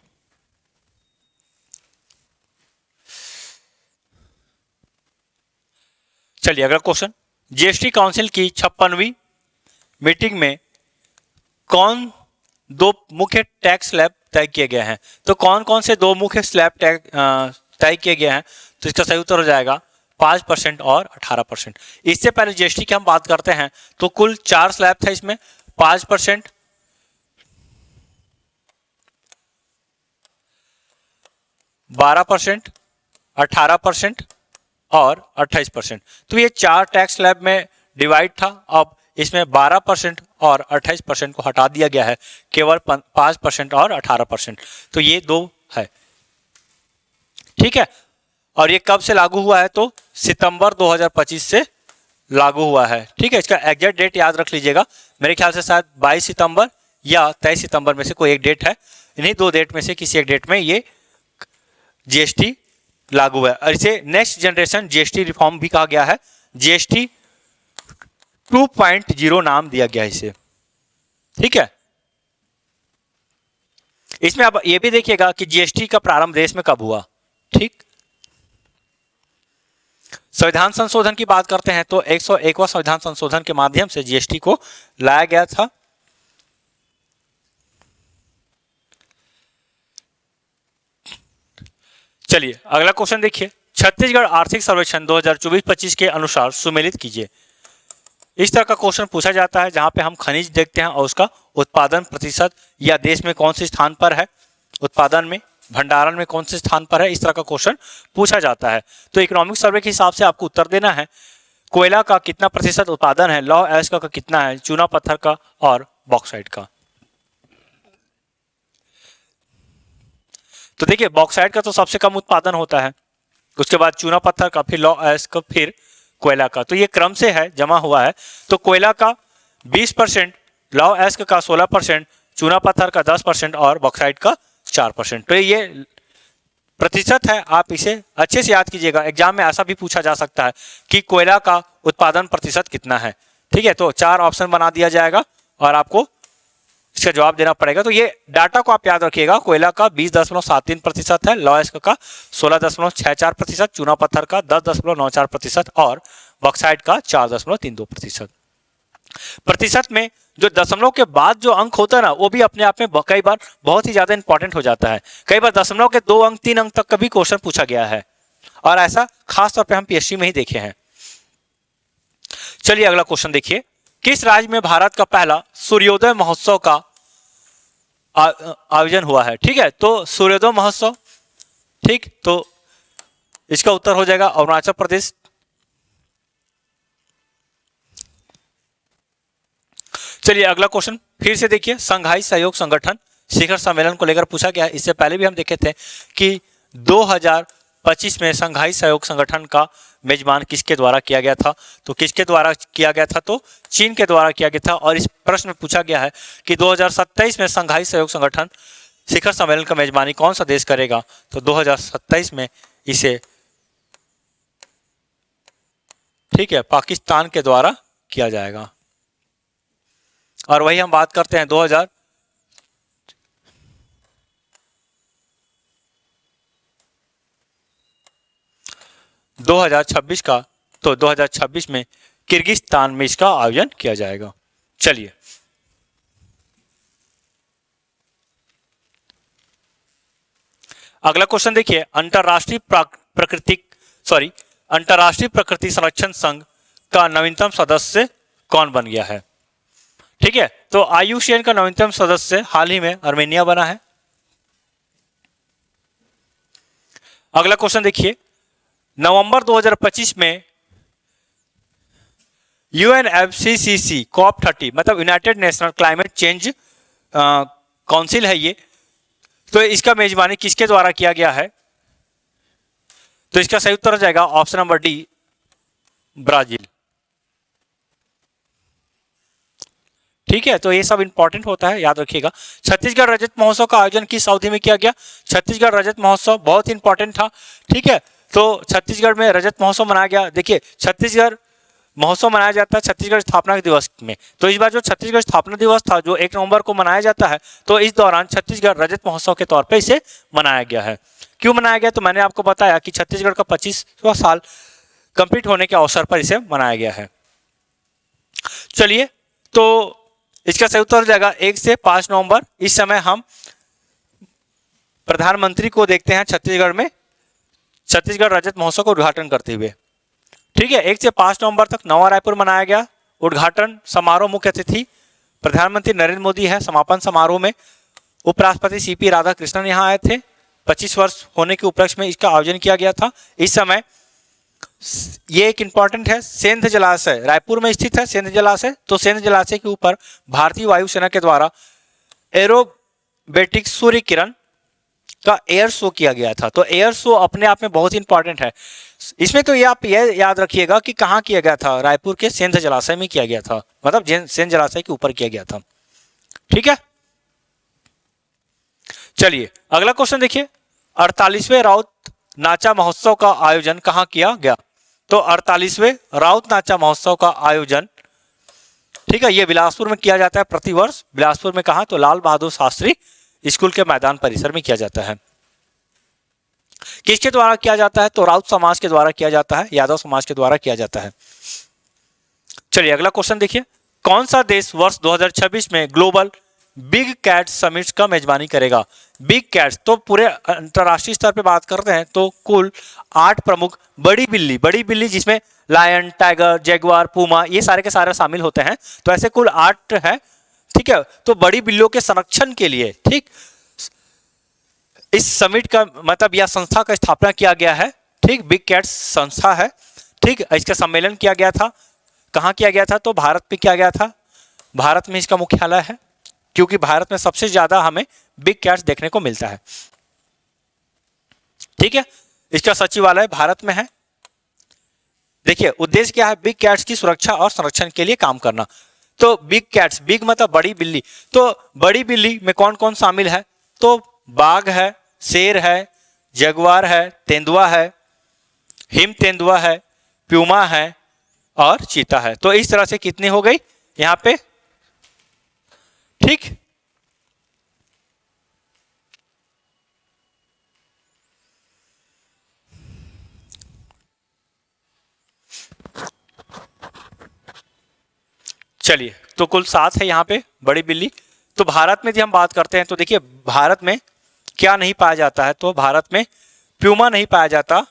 चलिए अगला क्वेश्चन, जीएसटी काउंसिल की 56वीं मीटिंग में कौन दो मुख्य टैक्स स्लैब तय किए गए हैं? तो कौन कौन से दो मुख्य स्लैब तय किए गए हैं? तो इसका सही उत्तर हो जाएगा 5% और 18%। इससे पहले जीएसटी की हम बात करते हैं तो कुल 4 स्लैब था इसमें, 5%, 12%, 18% और 28%। तो ये 4 टैक्स स्लैब में डिवाइड था। अब इसमें 12% और 28% को हटा दिया गया है, केवल 5% और 18%। तो ये 2 है, ठीक है। और ये कब से लागू हुआ है? तो सितंबर 2025 से लागू हुआ है, ठीक है। इसका एग्जैक्ट डेट याद रख लीजिएगा, मेरे ख्याल से शायद 22 सितंबर या 23 सितंबर में से कोई एक डेट है। इन्हीं 2 डेट में से किसी एक डेट में ये जीएसटी लागू है। और इसे नेक्स्ट जनरेशन जीएसटी रिफॉर्म भी कहा गया है, जीएसटी 2.0 नाम दिया गया है इसे, ठीक है। इसमें अब ये भी देखिएगा कि जीएसटी का प्रारंभ देश में कब हुआ, ठीक। संविधान संशोधन की बात करते हैं तो 101वां संविधान संशोधन के माध्यम से जीएसटी को लाया गया था। चलिए अगला क्वेश्चन देखिए, छत्तीसगढ़ आर्थिक सर्वेक्षण 2024-25 के अनुसार सुमेलित कीजिए। इस तरह का क्वेश्चन पूछा जाता है जहां पे हम खनिज देखते हैं और उसका उत्पादन प्रतिशत या देश में कौन से स्थान पर है, उत्पादन में, भंडारण में कौन से स्थान पर है, इस तरह का क्वेश्चन पूछा जाता है। तो इकोनॉमिक सर्वे के हिसाब से आपको उत्तर देना है। कोयला का कितना प्रतिशत उत्पादन है, लौह अयस्क का कितना है, चूना पत्थर का और बॉक्साइट का। तो देखिए बॉक्साइट का तो सबसे कम उत्पादन होता है, उसके बाद चूना पत्थर का, फिर लौह अयस्क का, फिर कोयला का। तो ये क्रम से है, जमा हुआ है। तो कोयला का 20%, लौह अयस्क का 16%, चूना पत्थर का 10% और बॉक्साइट का 4%। तो ये प्रतिशत है, आप इसे अच्छे से याद कीजिएगा। एग्जाम में ऐसा भी पूछा जा सकता है कि कोयला का उत्पादन प्रतिशत कितना है, ठीक है। तो 4 ऑप्शन बना दिया जाएगा और आपको इसका जवाब देना पड़ेगा। तो ये डाटा को आप याद रखिएगा, कोयला का 20.73% है, लौह अयस्क का 16.64%, चूना पत्थर का 10.94% और बॉक्साइट का 4.32%। प्रतिशत में जो दशमलव के बाद जो अंक होता है ना, वो भी अपने आप में कई बार बहुत ही ज्यादा इंपॉर्टेंट हो जाता है। कई बार दशमलव के 2 अंक 3 अंक तक का भी क्वेश्चन पूछा गया है और ऐसा खास तौर पे हम पीएससी में ही देखे हैं। चलिए अगला क्वेश्चन देखिए, किस राज्य में भारत का पहला सूर्योदय महोत्सव का आयोजन हुआ है, ठीक है। तो सूर्योदय महोत्सव, ठीक, तो इसका उत्तर हो जाएगा अरुणाचल प्रदेश। चलिए अगला क्वेश्चन फिर से देखिए, संघाई सहयोग संगठन शिखर सम्मेलन को लेकर पूछा गया है। इससे पहले भी हम देखे थे कि 2025 में संघाई सहयोग संगठन का मेजबान किसके द्वारा किया गया था। तो किसके द्वारा किया गया था? तो चीन के द्वारा किया गया था। और इस प्रश्न में पूछा गया है कि 2027 में संघाई सहयोग संगठन शिखर सम्मेलन का मेजबानी कौन सा देश करेगा। तो 2027 में इसे, ठीक है, पाकिस्तान के द्वारा किया जाएगा। और वही हम बात करते हैं 2026 का। तो 2026 में किर्गिस्तान में इसका आयोजन किया जाएगा। चलिए अगला क्वेश्चन देखिए, अंतरराष्ट्रीय प्रकृति संरक्षण संघ का नवीनतम सदस्य कौन बन गया है, ठीक है। तो IUCN का नवीनतम सदस्य हाल ही में आर्मेनिया बना है। अगला क्वेश्चन देखिए, नवंबर 2025 में UNFCCC COP30 मतलब United national climate change council है ये, तो इसका मेजबानी किसके द्वारा किया गया है। तो इसका सही उत्तर हो जाएगा ऑप्शन नंबर डी, ब्राजील, ठीक है। तो ये सब इंपॉर्टेंट होता है, याद रखिएगा। छत्तीसगढ़ रजत महोत्सव का आयोजन किस अवधि में किया गया। छत्तीसगढ़ रजत महोत्सव बहुत इंपॉर्टेंट था, ठीक है। तो छत्तीसगढ़ में रजत महोत्सव मनाया गया। देखिए छत्तीसगढ़ महोत्सव मनाया जाता है छत्तीसगढ़ स्थापना दिवस में। तो इस बार जो छत्तीसगढ़ स्थापना दिवस था जो 1 नवंबर को मनाया जाता है, तो इस दौरान छत्तीसगढ़ रजत महोत्सव के तौर पे इसे मनाया गया है। क्यों मनाया गया? तो मैंने आपको बताया कि छत्तीसगढ़ का 25वां साल कंप्लीट होने के अवसर पर इसे मनाया गया है। चलिए, तो इसका सही उत्तर हो जाएगा 1 से 5 नवंबर। इस समय हम प्रधानमंत्री को देखते हैं छत्तीसगढ़ में छत्तीसगढ़ रजत महोत्सव का उद्घाटन करते हुए। ठीक है, 1 से 5 नवंबर तक नवा रायपुर मनाया गया। उद्घाटन समारोह मुख्य अतिथि प्रधानमंत्री नरेंद्र मोदी है। समापन समारोह में उपराष्ट्रपति सीपी राधाकृष्णन यहाँ आए थे। 25 वर्ष होने के उपलक्ष्य में इसका आयोजन किया गया था। इस समय ये एक इंपॉर्टेंट है, सेंध जलाशय रायपुर में स्थित है। सेंध जलाशय, तो सेंध जलाशय के ऊपर भारतीय वायुसेना के द्वारा एरोबेटिक सूर्य किरण का एयर शो किया गया था। तो एयर शो अपने आप में बहुत इंपॉर्टेंट है। इसमें तो ये आप यह याद रखिएगा कि कहाँ किया गया था, रायपुर के सेंध जलाशय में किया गया था, मतलब सेंध जलाशय के ऊपर किया गया था। ठीक है, चलिए अगला क्वेश्चन देखिए। 48वें राउत नाचा महोत्सव का आयोजन कहाँ किया गया? तो 48वें राउत नाचा महोत्सव का आयोजन, ठीक है, ये बिलासपुर में किया जाता है प्रतिवर्ष। बिलासपुर में कहा? तो लाल बहादुर शास्त्री स्कूल के मैदान परिसर में किया जाता है। किसके द्वारा किया जाता है? तो राउत समाज के द्वारा किया जाता है, यादव समाज के द्वारा किया जाता है। चलिए अगला क्वेश्चन देखिए। कौन सा देश वर्ष 2026 में ग्लोबल बिग कैट्स समिट का मेजबानी करेगा? बिग कैट्स, तो पूरे अंतरराष्ट्रीय स्तर पे बात करते हैं तो कुल 8 प्रमुख बड़ी बिल्ली जिसमें लायन, टाइगर, जैगुआर, पूमा ये सारे के सारे शामिल होते हैं। तो ऐसे कुल 8 है। ठीक है, तो बड़ी बिल्लियों के संरक्षण के लिए, ठीक, इस समिट का मतलब या संस्था का स्थापना किया गया है। ठीक, बिग कैट्स संस्था है। ठीक, इसका सम्मेलन किया गया था। कहाँ किया गया था? तो भारत में किया गया था। भारत में इसका मुख्यालय है, क्योंकि भारत में सबसे ज्यादा हमें बिग कैट्स देखने को मिलता है। ठीक है, इसका सचिवालय भारत में है। देखिए उद्देश्य क्या है? बिग कैट्स की सुरक्षा और संरक्षण के लिए काम करना। तो बिग कैट्स, बिग मतलब बड़ी बिल्ली, तो बड़ी बिल्ली में कौन कौन शामिल है? तो बाघ है, शेर है, जगुआर है, तेंदुआ है, हिम तेंदुआ है, प्यूमा है और चीता है। तो इस तरह से कितनी हो गई यहां पे? ठीक, चलिए तो कुल 7 है यहाँ पे बड़ी बिल्ली। तो भारत में यदि हम बात करते हैं तो देखिए भारत में क्या नहीं पाया जाता है? तो भारत में प्यूमा नहीं पाया जाता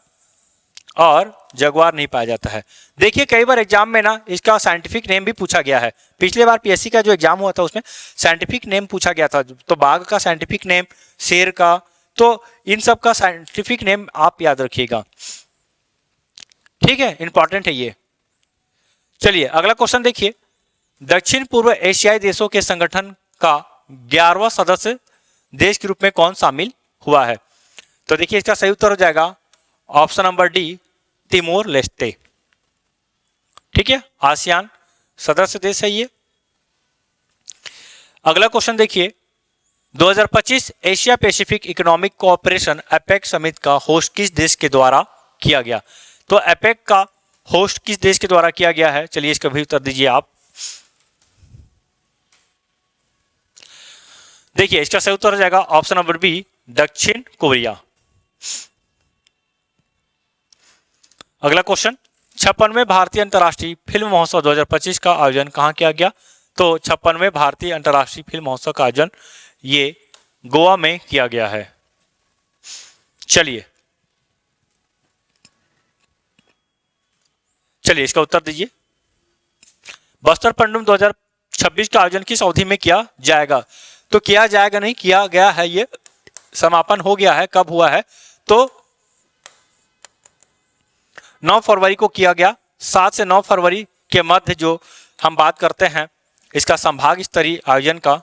और जगुआर नहीं पाया जाता है। देखिए कई बार एग्जाम में ना इसका साइंटिफिक नेम भी पूछा गया है। पिछले बार पीएससी का जो एग्जाम हुआ था उसमें साइंटिफिक नेम पूछा गया था। तो बाघ का साइंटिफिक नेम, शेर का, तो इन सब का साइंटिफिक नेम आप याद रखिएगा। ठीक है, इंपॉर्टेंट है ये। चलिए अगला क्वेश्चन देखिए। दक्षिण पूर्व एशियाई देशों के संगठन का 11वां सदस्य देश के रूप में कौन शामिल हुआ है? तो देखिए इसका सही उत्तर हो जाएगा option number D, Timor Leste. ठीक है, आसियान सदस्य देश है ये। अगला क्वेश्चन देखिए। 2025 Asia Pacific economic cooperation APEC summit का होस्ट किस देश के द्वारा किया गया? तो एपेक का होस्ट किस देश के द्वारा किया गया है? चलिए इसका भी उत्तर दीजिए आप। देखिए इसका सही उत्तर हो जाएगा ऑप्शन नंबर बी, दक्षिण कोरिया। अगला क्वेश्चन। 56वें भारतीय अंतर्राष्ट्रीय फिल्म महोत्सव 2025 का आयोजन कहाँ किया गया? तो 56वें भारतीय अंतर्राष्ट्रीय फिल्म महोत्सव का आयोजन ये गोवा में किया गया है। चलिए इसका उत्तर दीजिए। बस्तर पंडुम 2026 का आयोजन किस अवधि में किया जाएगा? तो किया जाएगा नहीं, किया गया है, ये समापन हो गया है। कब हुआ है? तो 9 फरवरी को किया गया। 7 से 9 फरवरी के मध्य जो हम बात करते हैं इसका संभाग स्तरीय आयोजन का,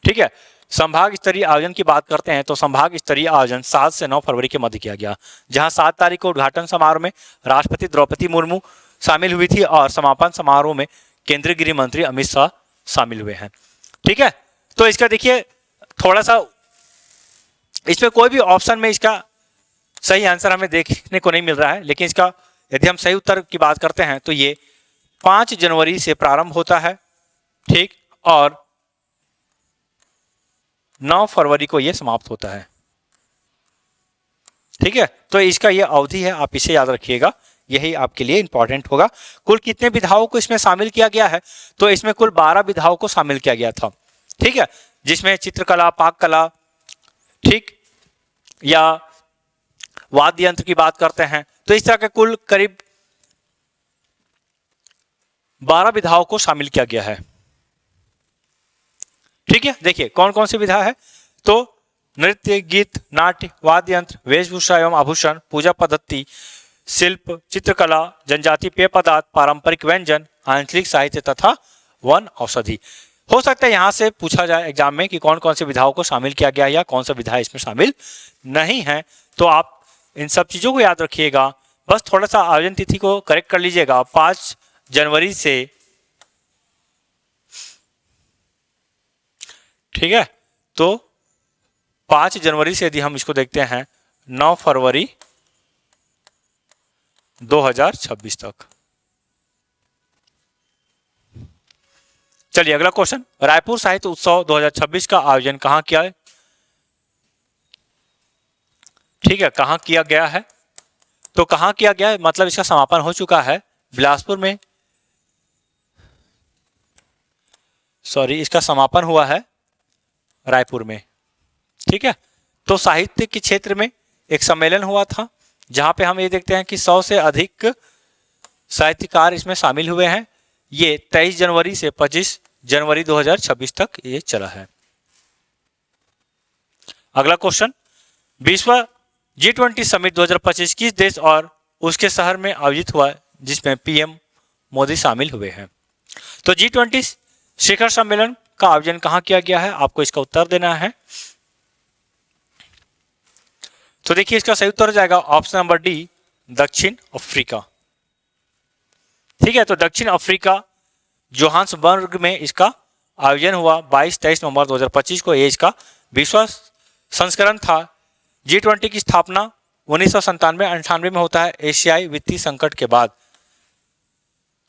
ठीक है, संभाग स्तरीय आयोजन की बात करते हैं तो संभाग स्तरीय आयोजन 7 से 9 फरवरी के मध्य किया गया, जहां 7 तारीख को उद्घाटन समारोह में राष्ट्रपति द्रौपदी मुर्मू शामिल हुई थी और समापन समारोह में केंद्रीय गृह मंत्री अमित शाह शामिल हुए हैं। ठीक है, तो इसका देखिए थोड़ा सा इसमें कोई भी ऑप्शन में इसका सही आंसर हमें देखने को नहीं मिल रहा है, लेकिन इसका यदि हम सही उत्तर की बात करते हैं तो ये 5 जनवरी से प्रारंभ होता है, ठीक, और 9 फरवरी को यह समाप्त होता है। ठीक है, तो इसका यह अवधि है, आप इसे याद रखिएगा, यही आपके लिए इंपॉर्टेंट होगा। कुल कितने विधाओं को इसमें शामिल किया गया है? तो इसमें कुल 12 विधाओं को शामिल किया गया था। ठीक है, जिसमें चित्रकला, पाक कला, ठीक, या वाद्य यंत्र की बात करते हैं, तो इस तरह के कुल करीब 12 विधाओं को शामिल किया गया है। ठीक है, देखिए कौन कौन सी विधा है, तो नृत्य, गीत, नाट्य, वाद्य यंत्र, वेशभूषा एवं आभूषण, पूजा पद्धति, शिल्प, चित्रकला, जनजातीय पेय पदार्थ, पारंपरिक व्यंजन, आंचलिक साहित्य तथा वन औषधि। हो सकता है यहां से पूछा जाए एग्जाम में कि कौन कौन सी विधाओं को शामिल किया गया है या कौन सा विधा इसमें शामिल नहीं है। तो आप इन सब चीजों को याद रखिएगा, बस थोड़ा सा आयोजन तिथि को करेक्ट कर लीजिएगा। 5 जनवरी से, ठीक है, तो 5 जनवरी से यदि हम इसको देखते हैं 9 फरवरी 2026 तक। चलिए अगला क्वेश्चन, रायपुर साहित्य उत्सव 2026 का आयोजन कहां किया है? ठीक है, कहां किया गया है? तो कहां किया गया है मतलब इसका समापन हो चुका है, बिलासपुर में, सॉरी इसका समापन हुआ है रायपुर में। ठीक है, तो साहित्य के क्षेत्र में एक सम्मेलन हुआ था जहां पे हम ये देखते हैं कि 100 से अधिक साहित्यकार इसमें शामिल हुए हैं। ये 23 जनवरी से 25 जनवरी 2026 तक ये चला है। अगला क्वेश्चन, 20वां G20 समिट 2025 किस देश और उसके शहर में आयोजित हुआ जिसमें पीएम मोदी शामिल हुए हैं? तो G20 शिखर सम्मेलन का आयोजन कहां किया गया है, आपको इसका उत्तर देना है। तो देखिए इसका सही उत्तर हो जाएगा ऑप्शन नंबर डी, दक्षिण अफ्रीका। ठीक है, तो दक्षिण अफ्रीका जोहान्सबर्ग में इसका आयोजन हुआ 22-23 नवंबर 2025 को। ये इसका 20वां संस्करण था। G20 की स्थापना 1997-98 में होता है, एशियाई वित्तीय संकट के बाद।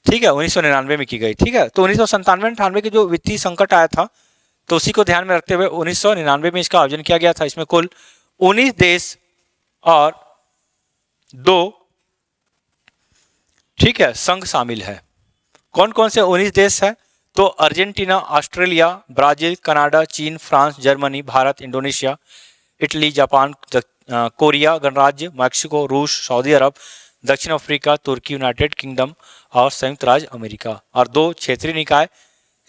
ठीक है, 1999 में की गई। ठीक है, तो 1997-98 के जो वित्तीय संकट आया था तो उसी को ध्यान में रखते हुए 1999 में इसका आयोजन किया गया था। इसमें कुल 19 देश और 2, ठीक है, संघ शामिल है। कौन कौन से 19 देश है? तो अर्जेंटीना, ऑस्ट्रेलिया, ब्राजील, कनाडा, चीन, France, Germany, Bharat, Indonesia, Italy, Japan, Korea गणराज्य, मैक्सिको, रूस, सऊदी अरब, दक्षिण अफ्रीका, तुर्की, यूनाइटेड किंगडम और संयुक्त राज्य अमेरिका, और 2 क्षेत्रीय निकाय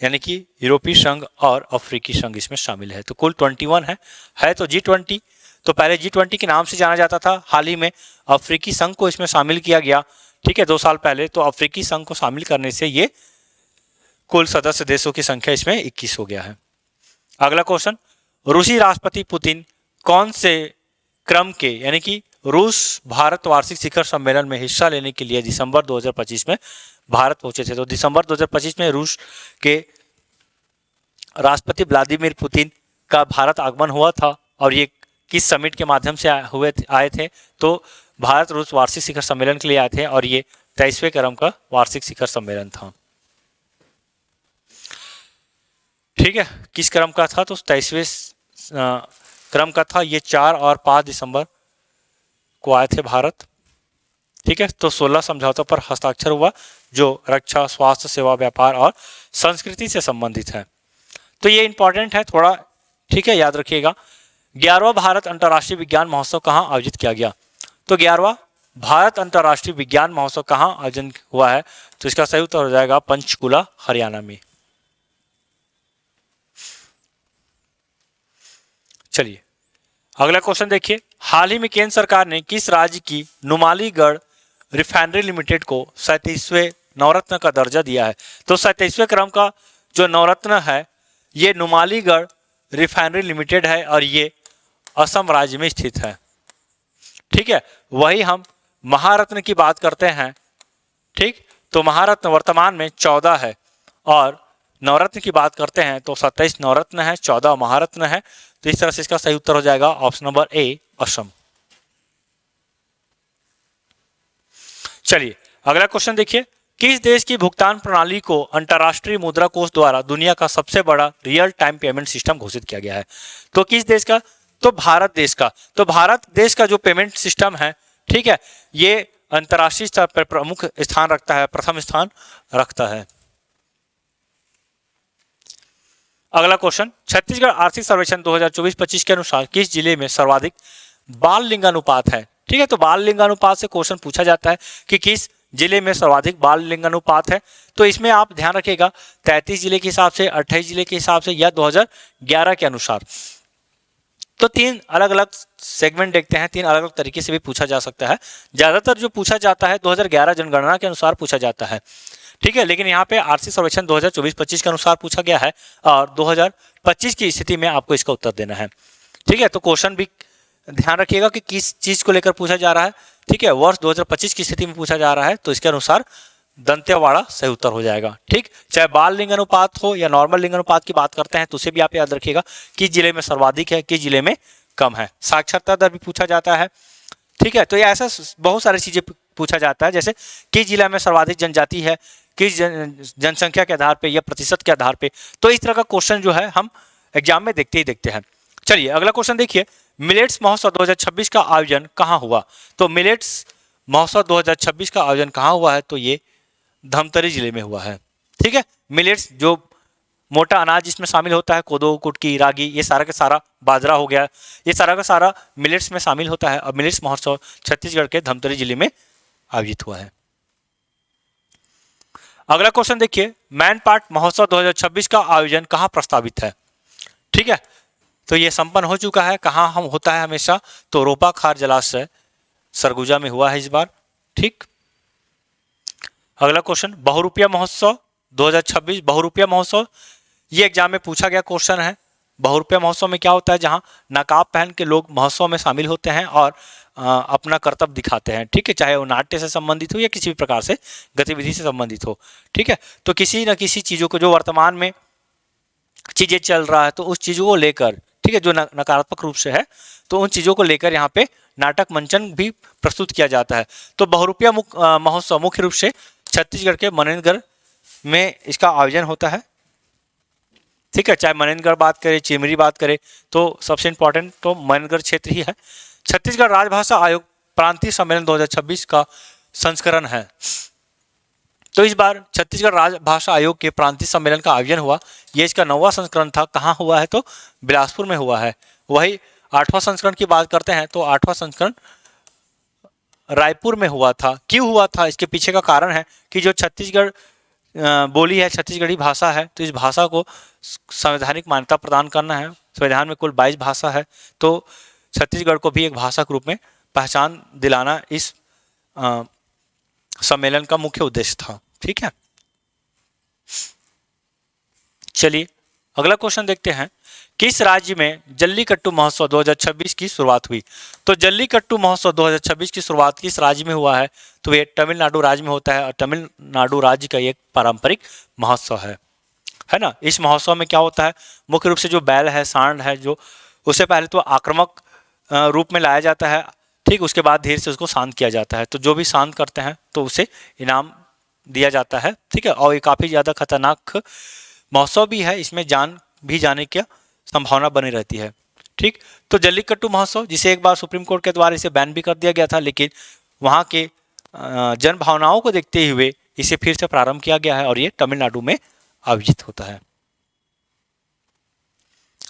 यानी कि यूरोपीय संघ और अफ्रीकी संघ इसमें शामिल है। तो कुल 21 है तो G20। तो पहले G20 के नाम से जाना जाता था, हाल ही में अफ्रीकी संघ को इसमें शामिल किया गया। ठीक है, 2 साल पहले। तो अफ्रीकी संघ को शामिल करने से ये कुल सदस्य देशों की संख्या इसमें 21 हो गया है। अगला क्वेश्चन, रूसी राष्ट्रपति पुतिन कौन से क्रम के यानी कि रूस भारत वार्षिक शिखर सम्मेलन में हिस्सा लेने के लिए दिसंबर 2025 में भारत पहुंचे थे? तो दिसंबर 2025 में रूस के राष्ट्रपति व्लादिमीर पुतिन का भारत आगमन हुआ था और ये किस समिट के माध्यम से आए थे? तो भारत रूस वार्षिक शिखर सम्मेलन के लिए आए थे और ये 23वें क्रम का वार्षिक शिखर सम्मेलन था। ठीक है, किस क्रम का था? तो 23वें क्रम का था। ये 4 और 5 दिसंबर को आए थे भारत। ठीक है, तो 16 समझौतों पर हस्ताक्षर हुआ जो रक्षा, स्वास्थ्य सेवा, व्यापार और संस्कृति से संबंधित है। तो ये इंपॉर्टेंट है थोड़ा, ठीक है, याद रखिएगा। 11वां भारत अंतर्राष्ट्रीय विज्ञान महोत्सव कहाँ आयोजित किया गया? तो 11वां भारत अंतर्राष्ट्रीय विज्ञान महोत्सव कहाँ आयोजन हुआ है? तो इसका सही उत्तर हो जाएगा पंचकुला, हरियाणा में। चलिए अगला क्वेश्चन देखिए, हाल ही में केंद्र सरकार ने किस राज्य की नुमालीगढ़ रिफाइनरी लिमिटेड को 37वें नवरत्न का दर्जा दिया है? तो 37वें क्रम का जो नवरत्न है ये नुमालीगढ़ रिफाइनरी लिमिटेड है और ये असम राज्य में स्थित है। ठीक है, वही हम महारत्न की बात करते हैं। ठीक, तो महारत्न वर्तमान में 14 है और नवरत्न की बात करते हैं तो 27 नवरत्न है, 14 महारत्न है। तो इस तरह से इसका सही उत्तर हो जाएगा ऑप्शन नंबर ए, असम। चलिए अगला क्वेश्चन देखिए, किस देश की भुगतान प्रणाली को अंतर्राष्ट्रीय मुद्रा कोष द्वारा दुनिया का सबसे बड़ा रियल टाइम पेमेंट सिस्टम घोषित किया गया है? तो किस देश का? तो भारत देश का। तो भारत देश का जो पेमेंट सिस्टम है, ठीक है, ये अंतर्राष्ट्रीय स्तर पर प्रमुख स्थान रखता है, प्रथम स्थान रखता है। अगला क्वेश्चन, छत्तीसगढ़ आर्थिक सर्वेक्षण 2024-25 के अनुसार किस जिले में सर्वाधिक बाल लिंगानुपात है? ठीक है, तो बाल लिंगानुपात से क्वेश्चन पूछा जाता है कि किस जिले में सर्वाधिक बाल लिंगानुपात है। तो इसमें आप ध्यान रखिएगा 33 जिले के हिसाब से, 28 जिले के हिसाब से या 2011 के अनुसार। तो तीन अलग अलग सेगमेंट देखते हैं, तीन अलग अलग तरीके से भी पूछा जा सकता है। ज्यादातर जो पूछा जाता है 2011 जनगणना के अनुसार पूछा जाता है, ठीक है, लेकिन यहाँ पे आर्थिक सर्वेक्षण 2024-25 के अनुसार पूछा गया है और 2025 की स्थिति में आपको इसका उत्तर देना है। ठीक है, तो क्वेश्चन भी ध्यान रखिएगा कि किस चीज को लेकर पूछा जा रहा है। ठीक है, वर्ष 2025 की स्थिति में पूछा जा रहा है, तो इसके अनुसार दंतेवाड़ा सही उत्तर हो जाएगा। ठीक, चाहे बाल लिंग अनुपात हो या नॉर्मल लिंग अनुपात की बात करते हैं तो उसे भी आप याद रखिएगा किस जिले में सर्वाधिक है, किस जिले में कम है। साक्षरता दर भी पूछा जाता है। ठीक है, तो ये ऐसा बहुत सारी चीजें पूछा जाता है, जैसे किस जिला में सर्वाधिक जनजाति है, किस जनसंख्या के आधार पे या प्रतिशत के आधार पे। तो इस तरह का क्वेश्चन जो है हम एग्जाम में देखते ही देखते हैं। चलिए अगला क्वेश्चन देखिए, मिलेट्स महोत्सव 2026 का आयोजन कहाँ हुआ। तो मिलेट्स महोत्सव 2026 का आयोजन कहाँ हुआ है, तो ये धमतरी जिले में हुआ है। ठीक है, मिलेट्स जो मोटा अनाज इसमें शामिल होता है, कोदो, कुटकी, रागी, ये सारा का सारा, बाजरा हो गया, ये सारा का सारा मिलेट्स में शामिल होता है। और मिलेट्स महोत्सव छत्तीसगढ़ के धमतरी जिले में आयोजित हुआ है। अगला क्वेश्चन देखिए, मैनपाट महोत्सव 2026 का आयोजन कहाँ प्रस्तावित है। ठीक है, तो ये संपन्न हो चुका है। कहाँ हम होता है हमेशा, तो रोपा खार जलाशय सरगुजा में हुआ है इस बार। ठीक, अगला क्वेश्चन, बहुरूपिया महोत्सव 2026, बहुरूपिया महोत्सव ये एग्जाम में पूछा गया क्वेश्चन है। बहुरूपिया महोत्सव में क्या होता है, जहां नकाब पहन के लोग महोत्सव में शामिल होते हैं और अपना कर्तव्य दिखाते हैं। ठीक है, चाहे वो नाट्य से संबंधित हो या किसी भी प्रकार से गतिविधि से संबंधित हो। ठीक है, तो किसी न किसी चीजों को जो वर्तमान में चीजें चल रहा है तो उस चीजों को लेकर, ठीक है, जो नकारात्मक रूप से है तो उन चीजों को लेकर यहाँ पे नाटक मंचन भी प्रस्तुत किया जाता है। तो बहुरूपिया महोत्सव मुख्य रूप से छत्तीसगढ़ के मनेन्द्रगढ़ में इसका आयोजन होता है। ठीक है, चाहे मनेन्द्रगढ़ बात करें, चिमरी बात करें, तो सबसे इंपॉर्टेंट तो मनेन्द्रगढ़ क्षेत्र ही है। छत्तीसगढ़ राजभाषा आयोग प्रांतीय सम्मेलन 2026 का संस्करण है। तो इस बार छत्तीसगढ़ राजभाषा आयोग के प्रांतीय सम्मेलन का आयोजन हुआ। ये इसका 9वां संस्करण था। कहाँ हुआ है, तो बिलासपुर में हुआ है। वही 8वां संस्करण की बात करते हैं तो 8वां संस्करण रायपुर में हुआ था। क्यों हुआ था, इसके पीछे का कारण है कि जो छत्तीसगढ़ बोली है, छत्तीसगढ़ी भाषा है, तो इस भाषा को संवैधानिक मान्यता प्रदान करना है। संविधान में कुल 22 भाषा है, तो छत्तीसगढ़ को भी एक भाषा के रूप में पहचान दिलाना इस सम्मेलन का मुख्य उद्देश्य था। ठीक है, चलिए अगला क्वेश्चन देखते हैं, किस राज्य में जल्लीकट्टू महोत्सव 2026 की शुरुआत हुई। तो जल्लीकट्टू महोत्सव 2026 की शुरुआत किस राज्य में हुआ है, तो ये तमिलनाडु राज्य में होता है और तमिलनाडु राज्य का एक पारंपरिक महोत्सव है ना। इस महोत्सव में क्या होता है, मुख्य रूप से जो बैल है, सांड है, जो उससे पहले तो आक्रामक रूप में लाया जाता है। ठीक, उसके बाद धीरे से उसको शांत किया जाता है। तो जो भी शांत करते हैं तो उसे इनाम दिया जाता है। ठीक है, और ये काफ़ी ज़्यादा खतरनाक महोत्सव भी है, इसमें जान भी जाने की संभावना बनी रहती है। ठीक, तो जल्लीकट्टू महोत्सव, जिसे एक बार सुप्रीम कोर्ट के द्वारा इसे बैन भी कर दिया गया था, लेकिन वहाँ के जन भावनाओं को देखते हुए इसे फिर से प्रारंभ किया गया है और ये तमिलनाडु में आयोजित होता है।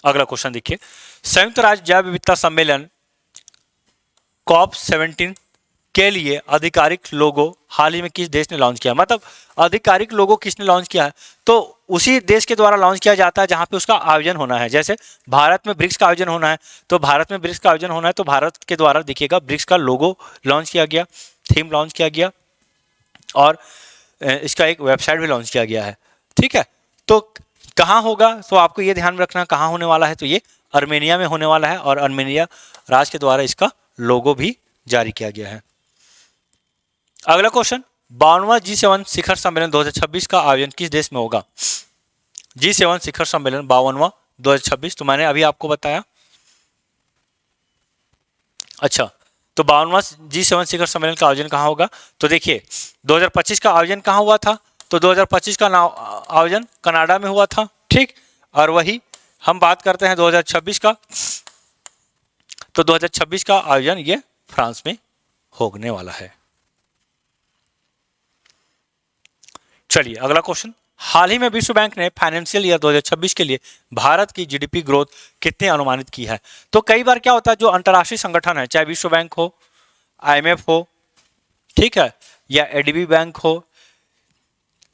अगला क्वेश्चन देखिए, संयुक्त राज्य जैव विविधता सम्मेलन COP17 के लिए आधिकारिक लोगो हाल ही में किस देश ने लॉन्च किया। मतलब आधिकारिक लोगो किसने लॉन्च किया है, तो उसी देश के द्वारा लॉन्च किया जाता है जहां पे उसका आयोजन होना है। जैसे भारत में ब्रिक्स का आयोजन होना है, तो भारत में ब्रिक्स का आयोजन होना है तो भारत के द्वारा देखिएगा ब्रिक्स का लोगो लॉन्च किया गया, थीम लॉन्च किया गया और इसका एक वेबसाइट भी लॉन्च किया गया है। ठीक है, तो कहाँ होगा, तो आपको ये ध्यान रखना कहाँ होने वाला है, तो ये आर्मेनिया में होने वाला है और आर्मेनिया राज्य के द्वारा इसका लोगो भी जारी किया गया है। अगला क्वेश्चन, 52वां G7 शिखर सम्मेलन 2026 का आयोजन किस देश में होगा। G7 शिखर सम्मेलन 52वां 2026, तो मैंने अभी आपको बताया। अच्छा, तो 52वां G7 शिखर सम्मेलन का आयोजन कहाँ होगा, तो देखिए 2025 का आयोजन कहाँ हुआ था, तो 2025 का आयोजन कनाडा में हुआ था। ठीक, और वही हम बात करते हैं 2026 का, तो 2026 का आयोजन ये फ्रांस में होने वाला है। चलिए अगला क्वेश्चन, हाल ही में विश्व बैंक ने फाइनेंशियल ईयर 2026 के लिए भारत की जीडीपी ग्रोथ कितने अनुमानित की है। तो कई बार क्या होता है, जो अंतर्राष्ट्रीय संगठन है, चाहे विश्व बैंक हो, IMF हो, ठीक है, या ADB बैंक हो,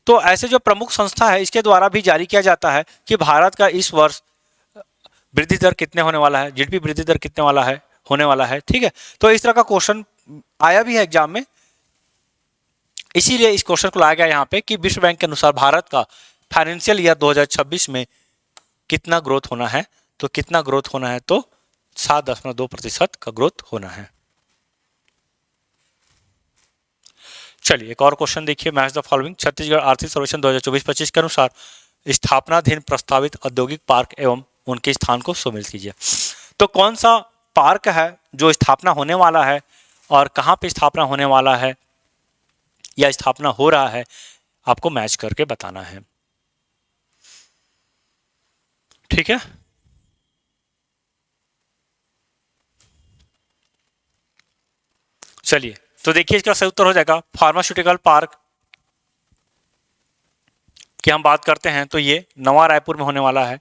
तो ऐसे जो प्रमुख संस्था है इसके द्वारा भी जारी किया जाता है कि भारत का इस वर्ष वृद्धि दर कितने होने वाला है, जीडीपी वृद्धि दर कितने वाला है, होने वाला है, ठीक है। तो इस तरह का क्वेश्चन आया भी है एग्जाम में, इसीलिए इस क्वेश्चन को लाया गया यहाँ पे कि विश्व बैंक के अनुसार भारत का फाइनेंशियल ईयर 2026 में कितना ग्रोथ होना है, तो कितना ग्रोथ होना है, तो 7.2% का ग्रोथ होना है। चलिए एक और क्वेश्चन देखिए, मैच द फॉलोइंग। छत्तीसगढ़ आर्थिक सर्वेक्षण 2024-25 के अनुसार स्थापनाधीन प्रस्तावित औद्योगिक पार्क एवं उनके स्थान को सुमेलित कीजिए। तो कौन सा पार्क है जो स्थापना होने वाला है और कहाँ पे स्थापना होने वाला है या स्थापना हो रहा है, आपको मैच करके बताना है, ठीक है। चलिए तो देखिए इसका सही उत्तर हो जाएगा फार्मास्यूटिकल पार्क की हम बात करते हैं तो ये नवा रायपुर में होने वाला है,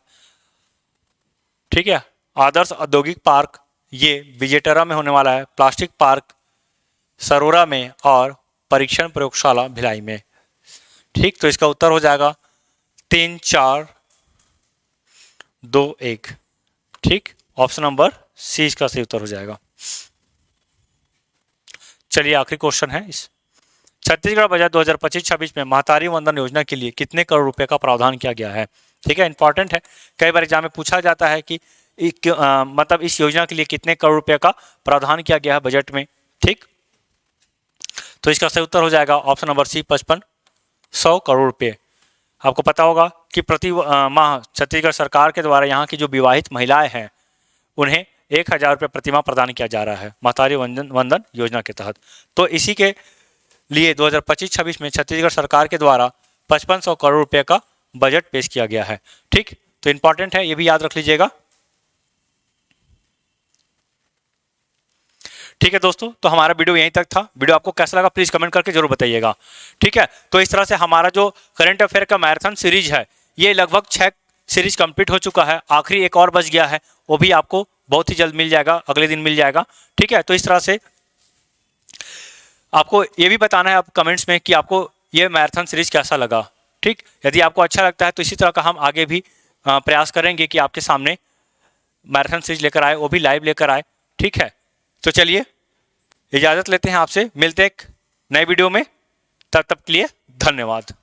ठीक है। आदर्श औद्योगिक पार्क ये विजेटरा में होने वाला है, प्लास्टिक पार्क सरोरा में और परीक्षण प्रयोगशाला भिलाई में, ठीक। तो इसका उत्तर हो जाएगा 3, 4, 2, 1, ठीक। ऑप्शन नंबर सी इसका सही उत्तर हो जाएगा। चलिए आखिरी क्वेश्चन है इस छत्तीसगढ़ बजट 2025-26 में महतारी वंदन योजना के लिए कितने करोड़ रुपए का प्रावधान किया गया है, ठीक है। इंपॉर्टेंट है, कई बार एग्जाम में पूछा जाता है कि मतलब इस योजना के लिए कितने करोड़ रुपए का प्रावधान किया गया है बजट में, ठीक। तो इसका सही उत्तर हो जाएगा ऑप्शन नंबर सी 5500 करोड़ रुपए। आपको पता होगा कि प्रति माह छत्तीसगढ़ सरकार के द्वारा यहाँ की जो विवाहित महिलाएं हैं उन्हें 1000 रुपये प्रतिमाह प्रदान किया जा रहा है महतारी वंदन योजना के तहत। तो इसी के लिए 2025-26 में छत्तीसगढ़ सरकार के द्वारा 5500 करोड़ रुपए का बजट पेश किया गया है, ठीक। तो इंपॉर्टेंट है, ये भी याद रख लीजिएगा, ठीक है दोस्तों। तो हमारा वीडियो यहीं तक था। वीडियो आपको कैसा लगा प्लीज कमेंट करके जरूर बताइएगा, ठीक है। तो इस तरह से हमारा जो करंट अफेयर का मैराथन सीरीज है ये लगभग 6 सीरीज कंप्लीट हो चुका है, आखिरी एक और बच गया है, वो भी आपको बहुत ही जल्द मिल जाएगा, अगले दिन मिल जाएगा, ठीक है। तो इस तरह से आपको ये भी बताना है आप कमेंट्स में कि आपको ये मैराथन सीरीज कैसा लगा, ठीक। यदि आपको अच्छा लगता है तो इसी तरह का हम आगे भी प्रयास करेंगे कि आपके सामने मैराथन सीरीज लेकर आए, वो भी लाइव लेकर आए, ठीक है। तो चलिए इजाज़त लेते हैं आपसे, मिलते हैं एक नए वीडियो में, तब तक के लिए धन्यवाद।